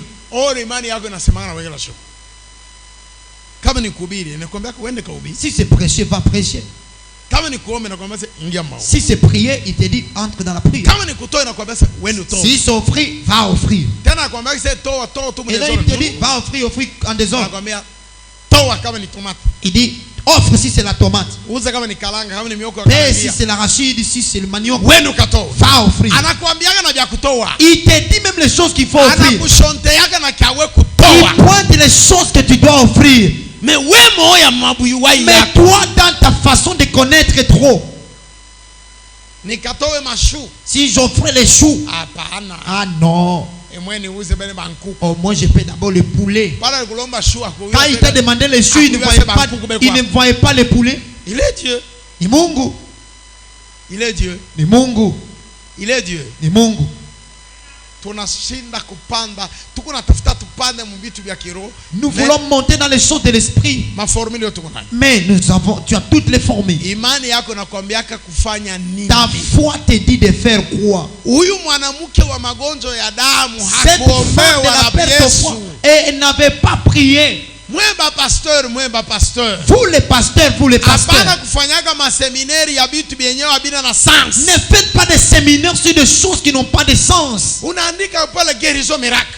Si c'est prêcher, va prêcher. Si c'est prier, il te dit entre dans la prière. Si c'est offrir, va offrir. Et là il te dit va offrir en désordre. Il dit offre si c'est la tomate. Et si c'est l'arachide, si c'est le manioc, va offrir. Il te dit même les choses qu'il faut offrir. Il pointe les choses que tu dois offrir. Mais toi dans ta façon de connaître trop. Si j'offrais les choux, ah non. Oh, moi je paie d'abord le poulet. Quand il t'a demandé les choux, il ne voyait pas le poulet. Il est Dieu. Ni Mungu. Il est Dieu. Ni Mungu. Il est Dieu. Ni Mungu. Tunashinda kupanda, tuko natafuta Nous voulons monter dans les choses de l'esprit. Mais tu as toutes les formules. Ta foi te dit de faire quoi? Cette femme de la perte de foi, et elle n'avait pas prié. Vous les pasteurs, ne faites pas des séminaires sur des choses qui n'ont pas de sens.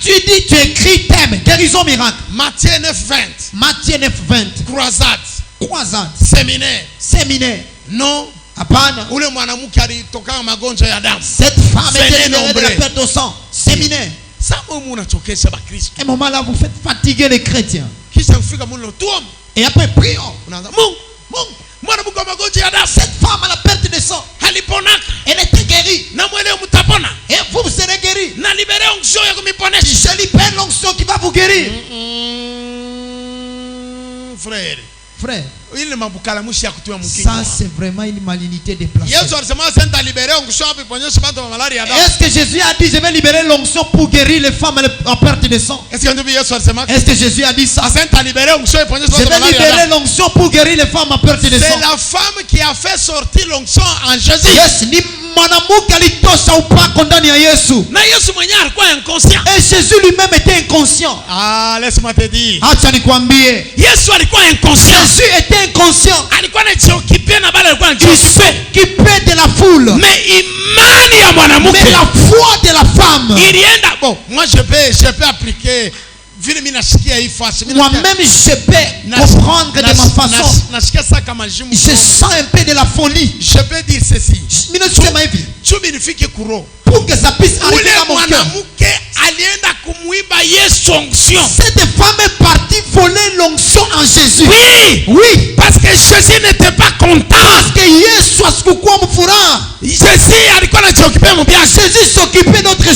Tu dis, tu écris thème, guérison miracle. Matthieu 9:20. Croisade. Séminaire. Non. Cette femme était libérée de la perte de sang. Séminaire. Et un moment là, vous faites fatiguer les chrétiens. Et après, prions. Cette femme a la perte de sang. Elle était guérie. Et vous serez guéris. Je libère l'onction qui va vous guérir. Frère, ça c'est vraiment une malignité déplacée. Est-ce que Jésus a dit je vais libérer l'onction pour guérir les femmes en perte de sang? Est-ce que Jésus a dit ça? Je vais libérer l'onction pour guérir les femmes en perte de sang. C'est la femme qui a fait sortir l'onction en Jésus. Yes, et Jésus lui-même était inconscient. Ah, laisse-moi te dire. Jésus était inconscient. Il s'occupait de la foule. Mais la foi de la femme. Moi je peux appliquer. Moi-même je peux comprendre de ma façon. Je sens un peu de la folie. Je peux dire ceci. Pour que ça puisse arriver à mon cœur. Cette femme est partie voler l'onction en Jésus. Oui. Parce que Jésus n'était pas content. Parce que Jésus s'occupait d'autre chose.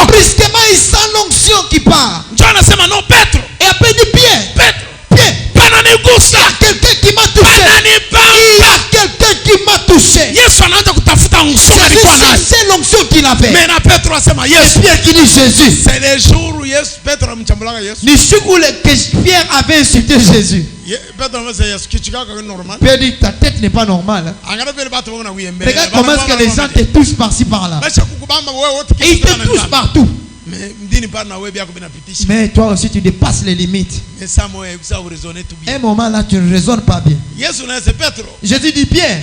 Brusquement il sent l'onction qui part. Et après il dit Pierre. Il y a quelqu'un qui m'a touché. Jésus c'est l'onction qu'il avait. Et Pierre qui dit Jésus. C'est le jour où Pierre avait insulté Jésus. Pierre dit ta tête n'est pas normale. Regarde comment est-ce que les gens te touchent par-ci par-là. Et ils te touchent partout. Mais toi aussi tu dépasses les limites. Un moment là tu ne raisonnes pas bien. Jésus dit Pierre,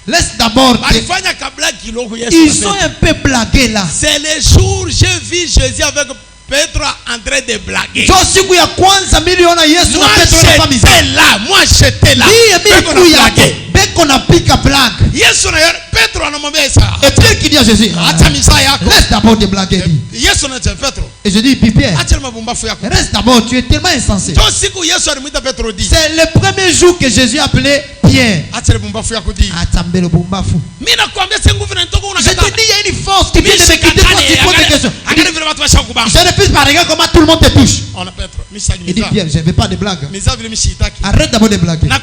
laisse d'abord. Ils ont un peu blagué là. C'est le jour où j'ai vu Jésus avec Pedro en train de blaguer. Moi j'étais là. Qu'on applique à blague. Et Pierre qui dit à Jésus, laisse d'abord de blaguer. Et je dis, Pierre, reste d'abord, tu es tellement insensé. C'est le premier jour que Jésus a appelé Pierre. Je te dis, il y a une force qui vient de me quitter quand tu poses des questions. Je refuse par regarde comment tout le monde te touche. Il dit, Pierre, je ne veux pas de blagues. Arrête d'abord de blaguer. Je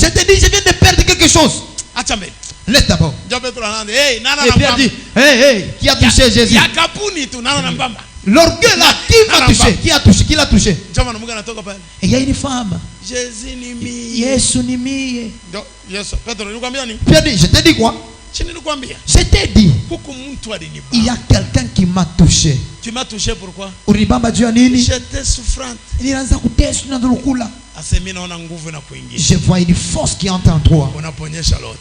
te dis, je viens de perdre quelque chose. Laisse d'abord. Et Pierre dit, hey, qui a touché Jésus? L'orgueil là, qui va toucher? Qui a touché? Qui l'a touché? Et il y a une femme. Jésus ni mie. Pierre dit, je t'ai dit quoi? Je t'ai dit, il y a quelqu'un qui m'a touché. Tu m'as touché pourquoi? J'étais souffrante. Je vois une force qui entre en toi.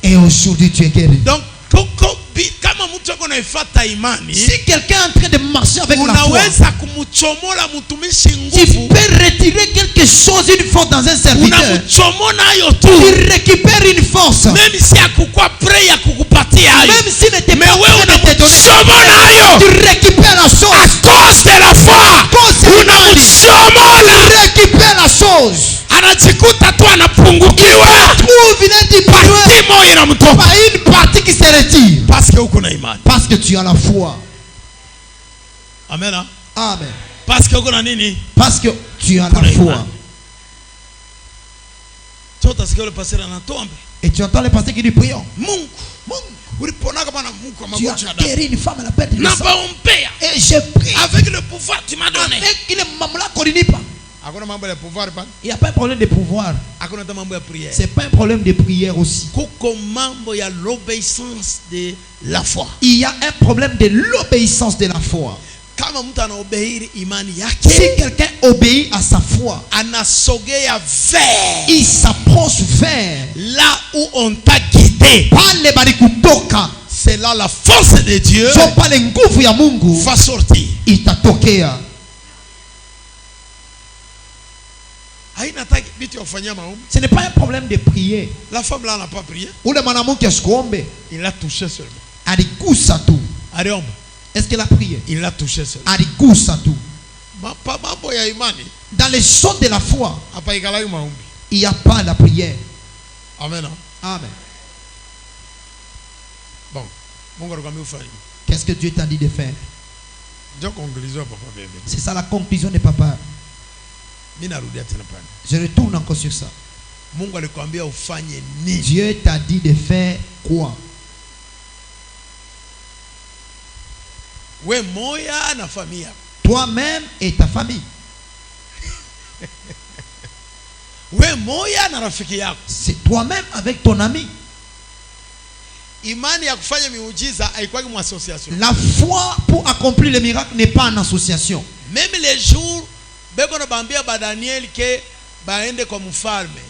Et aujourd'hui tu es guéri. Donc, si quelqu'un est en train de marcher avec la foi, tu peux retirer quelque chose, une force dans un serviteur. Tu récupères une force. Même si n'était pas prêt de te donner, tu récupères la chose. À cause de la foi, tu récupères la chose. Anajikuta tu anapungukiwa par une partie qui se retire. Parce que tu as la foi. Amen. Amen. Parce que tu as la foi. Et tu entends le pasteur qui dit prions. Mungu Tu as guéri une femme à la perte de sang. Et j'ai pris avec le pouvoir tu m'as donné. Avec le il n'y a pas un problème de pouvoir. C'est pas un problème de prière aussi. Il y a un problème de l'obéissance de la foi. Si quelqu'un obéit à sa foi, il s'approche vers là où on t'a guidé. C'est là la force de Dieu va sortir. Ce n'est pas un problème de prier. La femme là n'a pas prié. Il l'a touché seulement. Est-ce qu'elle a prié? Il l'a touché seulement. Dans les choses de la foi, il n'y a pas la prière. Amen. Amen. Bon. Qu'est-ce que Dieu t'a dit de faire? C'est ça la conclusion de papa. Je retourne encore sur ça. Dieu t'a dit de faire quoi? Toi-même et ta famille. C'est toi-même avec ton ami. La foi pour accomplir le miracle n'est pas en association. Même les jours,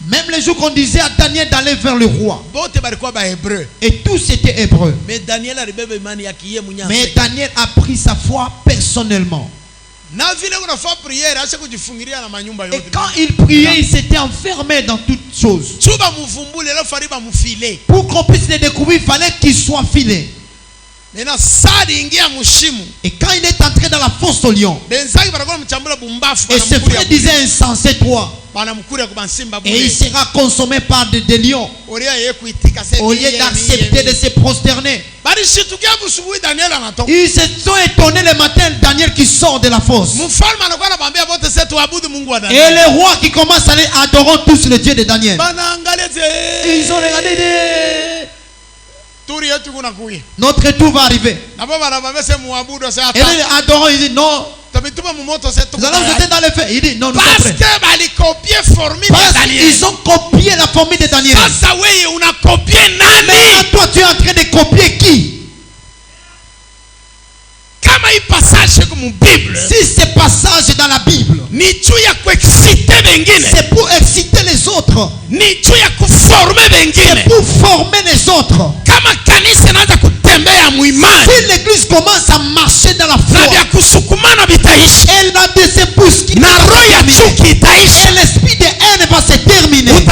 même les jours qu'on disait à Daniel d'aller vers le roi, et tous étaient hébreux. Mais Daniel a pris sa foi personnellement. Et quand il priait, il s'était enfermé dans toutes choses. Pour qu'on puisse le découvrir, il fallait qu'il soit filé. Et quand il est entré dans la fosse au lion, et ses frères disaient insensé toi, et il sera consommé par des lions, au lieu d'accepter de se prosterner. Ils se sont étonnés le matin, Daniel qui sort de la fosse. Et les rois qui commencent à aller adorer tous le Dieu de Daniel. Ils ont regardé. Notre tour va arriver. Et les adorants, ils disent non. Nous allons jeter dans le feu. Il dit non, nous sommes prêts. Parce qu'ils ont copié la formule de Daniel. Mais toi, tu es en train de copier qui? Si ce passage dans la Bible, c'est pour exciter les autres, c'est pour former les autres. Si l'église commence à marcher dans la foi, elle va se bousculer, et l'esprit de haine va se terminer.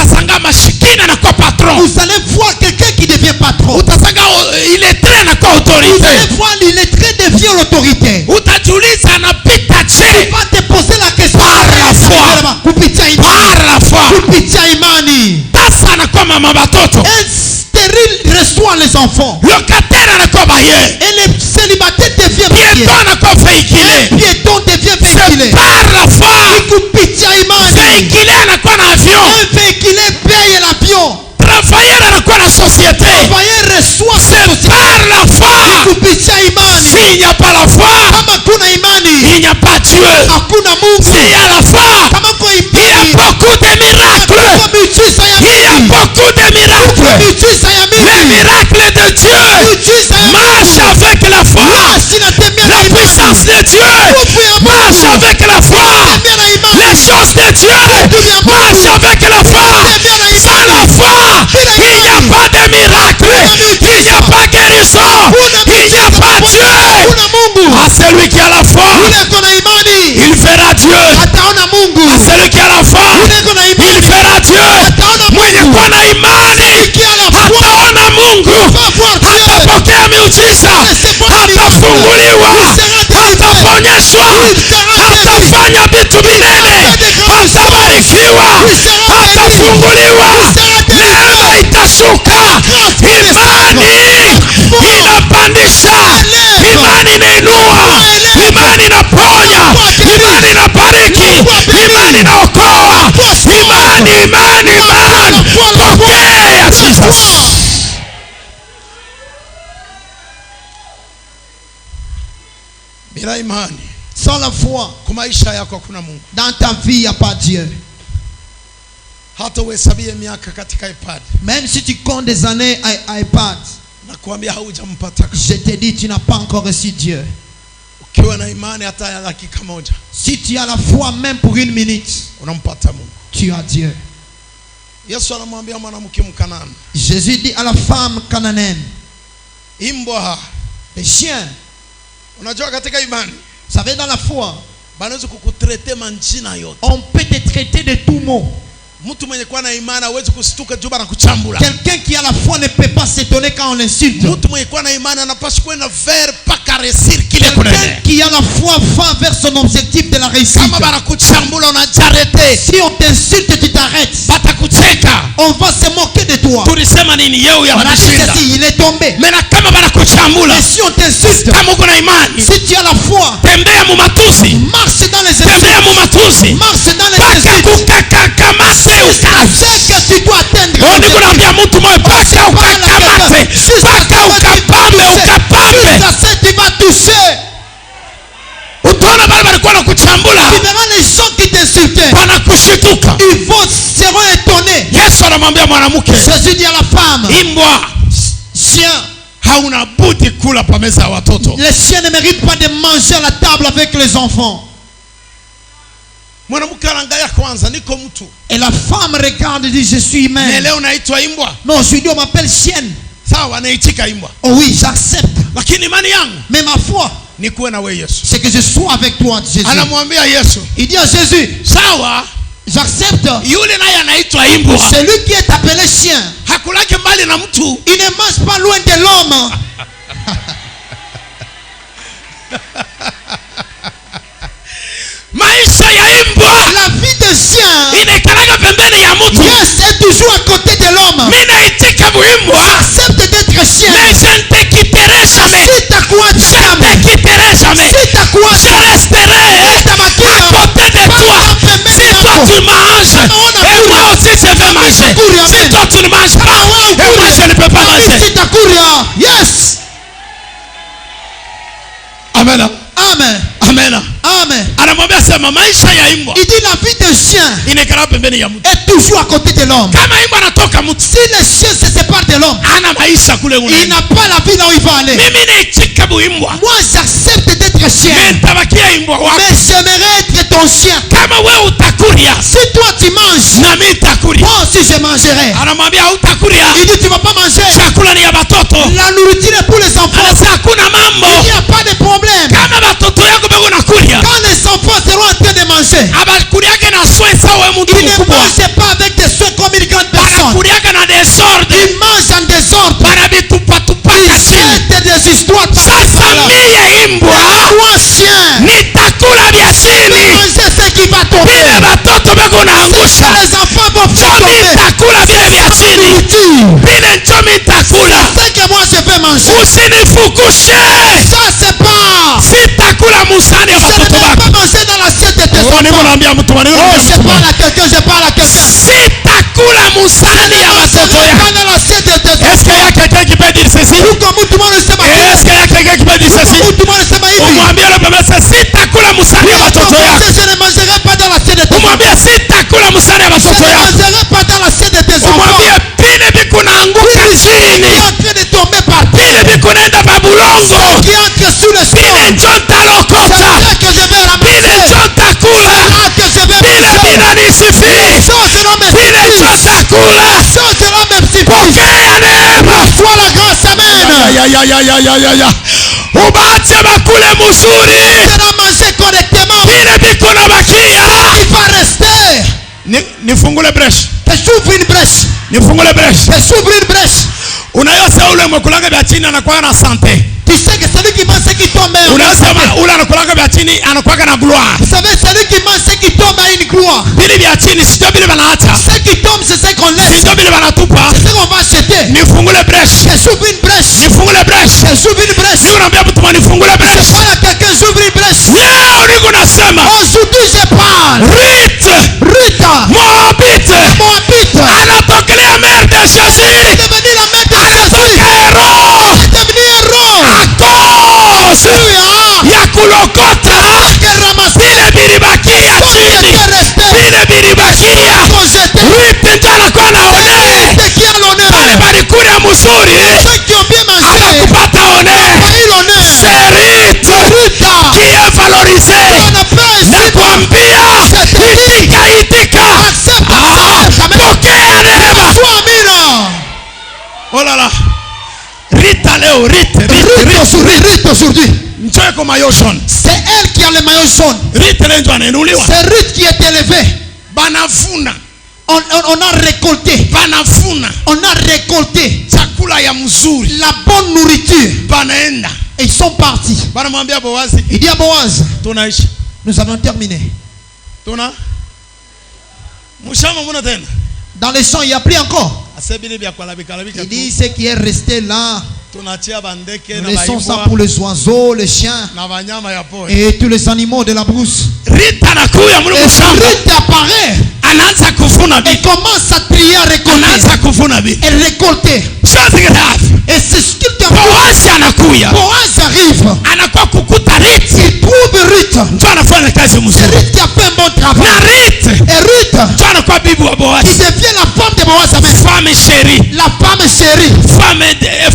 Vous allez voir quelqu'un qui devient patron. Vous allez voir l'illettré devient l'autorité. Il va te poser la question par la foi. Un stérile reçoit les enfants. Et le célibataire devient véhiculé. Un piéton devient véhiculé. Par la foi. Véhiculé paye l'avion. Travailleur anakuwa na société. Travailleur reçoit c'est par la foi. S'il n'y a pas la foi, il n'y a pas Dieu. S'il y a la foi, il y a beaucoup de miracles. Il y a beaucoup de miracles. Les miracles de Dieu marchent avec la foi. La puissance de Dieu marche avec la foi. Les choses de Dieu marchent avec la foi. Sans la foi, il n'y a pas de miracle, il n'y a pas guérison, il n'y a pas Dieu. À celui qui a la foi, il verra Dieu. À celui qui a la foi, il verra Dieu. Mwenye kuwa na imani hataona Mungu, hatapokea miujiza, hatafunguliwa, hataponyeshwa, hatafanya vitu vinene, hatabarikiwa, hatafunguliwa. Neema itashuka, imani inapandisha, imani inainua, imani inaponya, imani inabariki, imani inaokoa, imani. Pokea Jesus. Bila imani, sans la foi, kwa maisha yako hakuna Mungu. Dans ta vie, il n'y a pas Dieu. Hata uhesabie miaka katika iPad. Même si tu comptes des années à iPad, nakwambia haujampata. Je te dis, tu n'as pas encore reçu Dieu. Ukiwa na imani hata ya dakika moja, si tu as la foi même pour une minute, unampata Mungu. Tu as Dieu. Yesu anamwambia mwanamke Mkanaani. Jésus dit à la femme cananéenne, imbwa, les chiens. Unajua katika imani, vous savez, dans la foi, banaweza kukutraiter manjina yote. On peut te traiter de tout mot. Quelqu'un qui a la foi ne peut pas s'étonner quand on l'insulte. Quelqu'un qui a la foi va vers son objectif de la réussite. Si on t'insulte, tu t'arrêtes. On va se moquer de toi. On a dit ceci, il est tombé. Mais si on t'insulte, si tu as la foi, marche dans les insultes. Marche dans les insultes. Que tu dois atteindre. Tu vas toucher. Tu verras les gens qui t'insultaient. Ils seront étonnés. Jésus dit à la femme, chien, les chiens ne méritent pas de manger à la table avec les enfants. Et la femme regarde et dit, je suis humain. Non, je lui dis, on m'appelle chienne. Oh oui, j'accepte. Mais ma foi, c'est que je sois avec toi, Jésus. Il dit à Jésus, j'accepte. Celui qui est appelé chien, il ne mange pas loin de l'homme. La vie de chien, yes, est toujours à côté de l'homme. J'accepte d'être chien. Mais je ne te quitterai jamais. Si t'as quoi, je ne te quitterai jamais. Si t'as quoi, je resterai à côté de toi. Si toi tu manges, et moi aussi je vais manger. Si toi tu ne manges pas, et moi je ne peux pas manger. Yes. Amen. Amen. Amen. Amen. Il dit la vie de chien est toujours à côté de l'homme. Si le chien se sépare de l'homme, il n'a pas la vie là où il va aller. Moi j'accepte d'être chien, mais j'aimerais être ton chien. Si toi tu manges, moi aussi je mangerai. Il dit tu vas pas manger. La nourriture est pour les enfants. Il n'y a pas de problème. Quand les enfants seront en train de manger, ils ne mangent pas avec des soins comme une grande personne. Ils mangent en désordre. Ils jettent des histoires par là. Toi chien, manger ce qui va tomber. Ce que les enfants vont faire tomber. C'est ce que moi je vais manger. Ça c'est pas. Je ne vais pas manger dans l'assiette de tes enfants. Je parle à quelqu'un, je parle à quelqu'un. Pas dans l'assiette de tes enfants. Est-ce qu'il y a quelqu'un qui peut dire ceci? Est-ce qu'il y a quelqu'un qui peut dire ceci? Je ne mangerai pas dans l'assiette de tes enfants. Je ne mangerai pas dans l'assiette de tes enfants. Qui est en train de tomber par terre, qui entre sous le sol, c'est là que je vais ramasser, là que je vais manger. Ça sera mes petits, ça sera mes petits. Reçois la grâce, amen. Tu seras mangé correctement. Il va rester. T'ouvres une brèche. T'ouvres une brèche. Tu sais que celui qui mange ce qui tombe, vous savez, celui qui mange ce qui tombe a une gloire. Ce qui tombe, c'est ce qu'on laisse. C'est ce qu'on va acheter. J'ouvre une brèche. J'ouvre une brèche. Je parle à quelqu'un, j'ouvre une brèche. Aujourd'hui je parle. Rita, Moabite, anatokea la mère de Jésus. Elle est devenue la mère de Jésus. Anatokea héros. Elle est devenue héros. À cause kulokota vile vilibakia chini, vile vilibakia rite ndio anakuwa naone pale balikula mzuri abakupata one serite qui est valorisé na kuambia itika pokea neema. Oh là là, Rita leo, Rita aujourd'hui. C'est elle qui a le maillot jaune. C'est Ruth qui est élevée. Banafuna. On a récolté. Banafuna. On a récolté. Chakula ya mzuri. La bonne nourriture. Banaenda. Et ils sont partis. Banamwambia Boaz. Il dit à Boaz. Tunaishi. Nous avons terminé. Tuna. Mushama muna tena. Dans les champs, il n'y a plus encore. Il dit ce qui est resté là. Nous laissons ça pour les oiseaux, les chiens et tous les animaux de la brousse. Et Ruth apparaît et commence à trier, à récolter. Et récolter. Et c'est ce qu'il t'a fait. Boaz arrive. Il trouve Ruth. C'est Ruth qui a fait un bon travail. Et Ruth qui devient la femme de Boaz. Femme chérie. La femme chérie.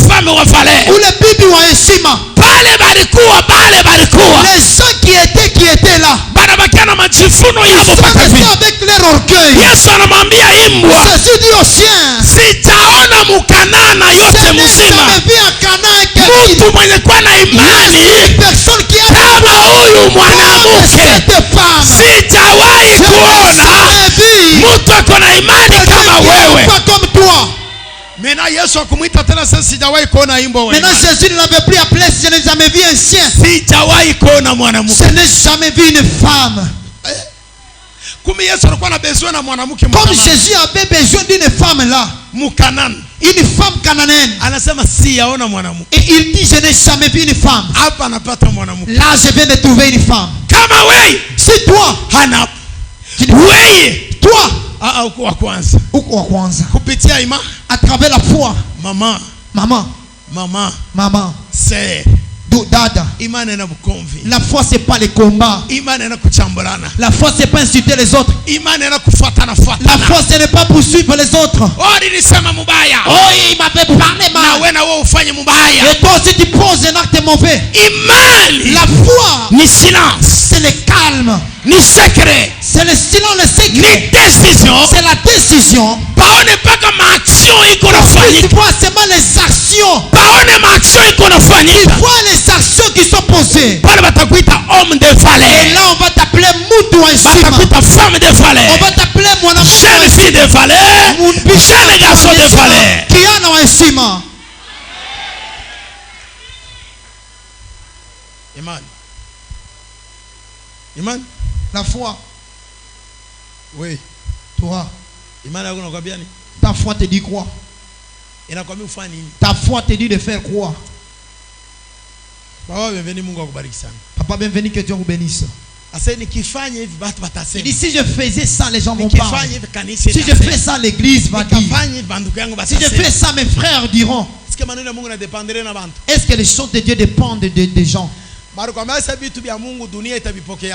Femme wa valeur. Ou le bibi wa heshima. Les gens qui étaient là. Ils sont avec leur orgueil. Jésus dit aux chiens. Sijaona mukanana yote mzima mtu mwenye kuwa na imani kama huyu mwanamke. Sijawahi kuona mtu ako na imani kama wewe. Maintenant Yesu akumwita tena sasa, sijawahi kuona imbo wewe. Maintenant Jésus ne l'avait plus appelé, je n'ai jamais vu un chien. Sijawahi kuona mwanamke. Je n'ai jamais vu une femme. Comme Yesu alikuwa na besoin na mwanamke. Comme Jésus avait besoin d'une femme là. Mukanana. Une femme cananéenne. Anasema siyaona mwanamke. Et il dit je n'ai jamais vu une femme. Hapa anapata mwanamke. Là je viens de trouver une femme. Kama wewe, si toi hana wewe, toi uko wa kwanza. Uko wa kwanza. Kupitia imani, à travers la foi. Maman. C'est Dada. La foi c'est pas les combats. La foi c'est pas insulter les autres. La foi ce n'est pas poursuivre les autres. Oh il m'avait parlé mal. Et toi aussi tu poses un acte mauvais. La foi ni silence, c'est le calme, ni secret, c'est le silence, le secret, ni décision, c'est la décision. Tu vois seulement les actions. Tu vois les actions qui sont posées. Et là on va t'appeler Moutou Heshima. Femme de valeur. On va t'appeler jeune fille de valeur, jeune garçon de valeur. Kiana Heshima. Iman. La foi. Oui. Toi. Ta foi te dit quoi? Ta foi te dit de faire quoi? Papa, bienvenue, que Dieu vous bénisse. Il dit si je faisais ça, les gens vont parler. Si je fais ça, l'église va dire. Si je fais ça, mes frères diront. Est-ce que les choses de Dieu dépendent des gens?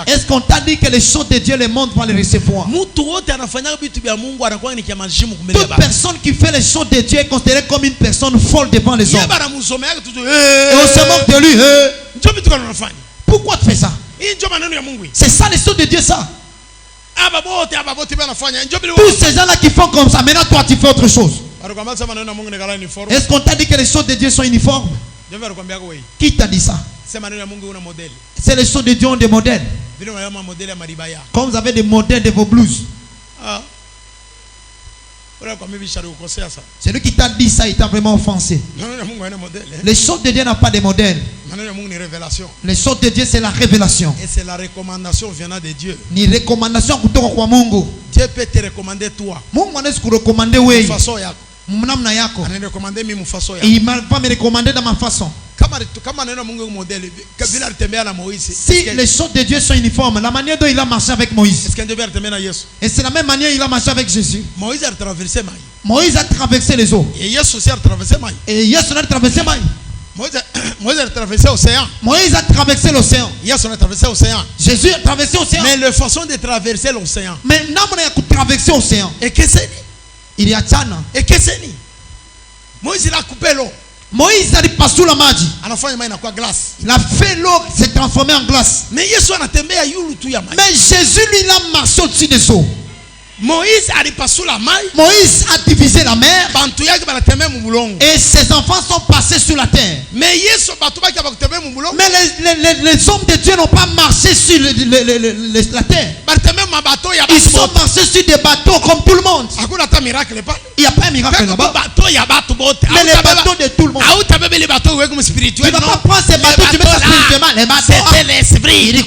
Est-ce qu'on t'a dit que les choses de Dieu, le monde va les recevoir? Toute personne qui fait les choses de Dieu est considérée comme une personne folle devant les hommes. Et on se moque de lui. Pourquoi tu fais ça? C'est ça les choses de Dieu, ça. Tous ces gens-là qui font comme ça, maintenant toi tu fais autre chose. Est-ce qu'on t'a dit que les choses de Dieu sont uniformes? Qui t'a dit ça? C'est les choses de Dieu ont des modèles. Comme vous avez des modèles de vos blouses. Celui qui t'a dit ça, il t'a vraiment offensé. Les choses de Dieu n'ont pas de modèles. Les choses de Dieu, c'est la révélation. Et c'est la recommandation venant de Dieu. Ni recommandation kutoka kwa Mungu. Dieu peut te recommander toi. Mungu anaweza kurecommander wewe. Façon yako. Namna yako. Ananirecommander mimi façon yako. Il m'a pas me recommander dans ma façon. Si les choses de Dieu sont uniformes, la manière dont il a marché avec Moïse, et c'est la même manière il a marché avec Jésus. Moïse a traversé les eaux. Et Jésus a traversé Maï. Moïse a traversé l'océan. Moïse a traversé l'océan. Jésus a traversé l'océan. Jésus a traversé l'océan. Mais la façon de traverser l'océan. Mais non, on a traversé l'océan. Et qu'est-ce que c'est? Il y a Tchana. Et qu'est-ce que c'est? Moïse il a coupé l'eau. Moïse a dit pas sous la magie. À la fin il a quoi glace. Il a fait l'eau s'est transformée en glace. Mais Jésus a tembé à yulu tu ya. Mais Jésus lui il a marché au-dessus des eaux. Moïse a dépassé la mer. Moïse a divisé la mer. Et ses enfants sont passés sur la terre. Mais les hommes de Dieu n'ont pas marché sur la terre. Ils sont marchés sur des bateaux comme tout le monde. Il n'y a pas un miracle là-bas. Mais les bateaux de tout le monde. Tu ne vas pas prendre ces bateaux, tu mets ça spirituellement. Les bateaux, c'était l'esprit.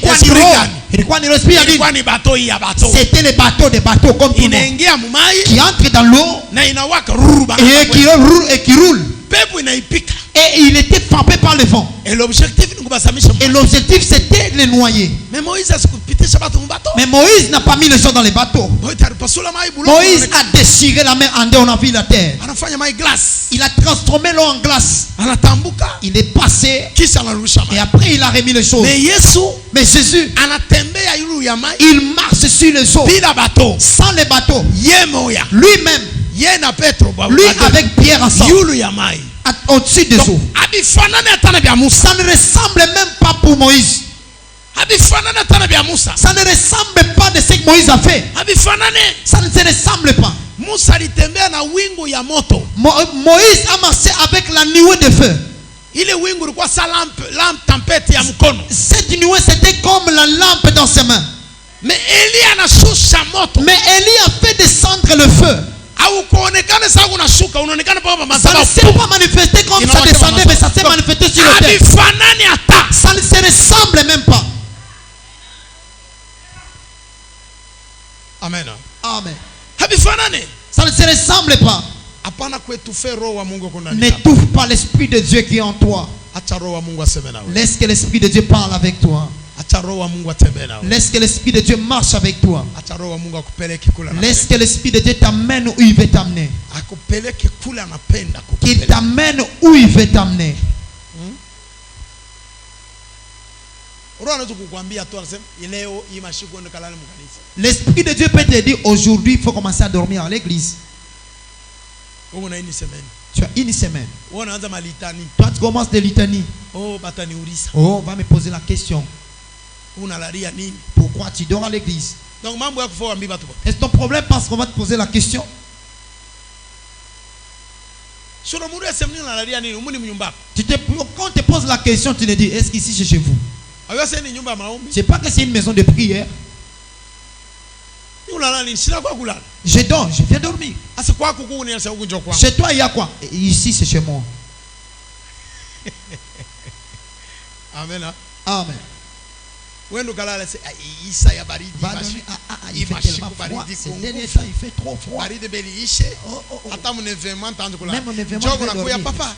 C'était les bateaux des bateaux comme tout le monde. Qui entrent dans l'eau et qui roulent. Et il était frappé par le vent. Et l'objectif c'était les noyer. Mais Moïse n'a pas mis les gens dans les bateaux. Moïse a déchiré la mer en deux, on a vu la terre. Il a transformé l'eau en glace. Il est passé. Et après il a remis les choses. Mais Jésus, il marche sur les eaux. Sans les bateaux. Lui-même. Lui avec Pierre ensemble. Au-dessus des eaux. Ça ne ressemble même pas pour Moïse. Ça ne ressemble pas de ce que Moïse a fait. Ça ne se ressemble pas. Moïse a marché avec la nuée de feu. Cette nuée c'était comme la lampe dans ses mains. Mais Élie a fait descendre le feu. Ça ne s'est pas manifesté comme ça descendait, mais ça s'est manifesté sur le terre. Ça ne se ressemble même pas. Amen. Amen. Ça ne se ressemble pas. N'étouffe pas l'esprit de Dieu qui est en toi. Laisse que l'esprit de Dieu parle avec toi. Laisse que l'esprit de Dieu marche avec toi. Laisse que l'esprit de Dieu t'amène où il veut t'amener. Qu'il t'amène où il veut t'amener. L'esprit de Dieu peut te dire aujourd'hui il faut commencer à dormir à l'église. Tu as une semaine. Toi tu commences des litanies. Oh, on va me poser la question. Pourquoi tu dors à l'église? Est-ce ton problème parce qu'on va te poser la question? Quand on te pose la question, tu te dis est-ce qu'ici c'est chez vous? C'est pas que c'est une maison de prière. Je dors, je viens dormir. Chez toi il y a quoi? Ici c'est chez moi. Amen. Amen. Va dormir. Il fait tellement froid. Ces derniers temps, il fait trop froid. Même en événement,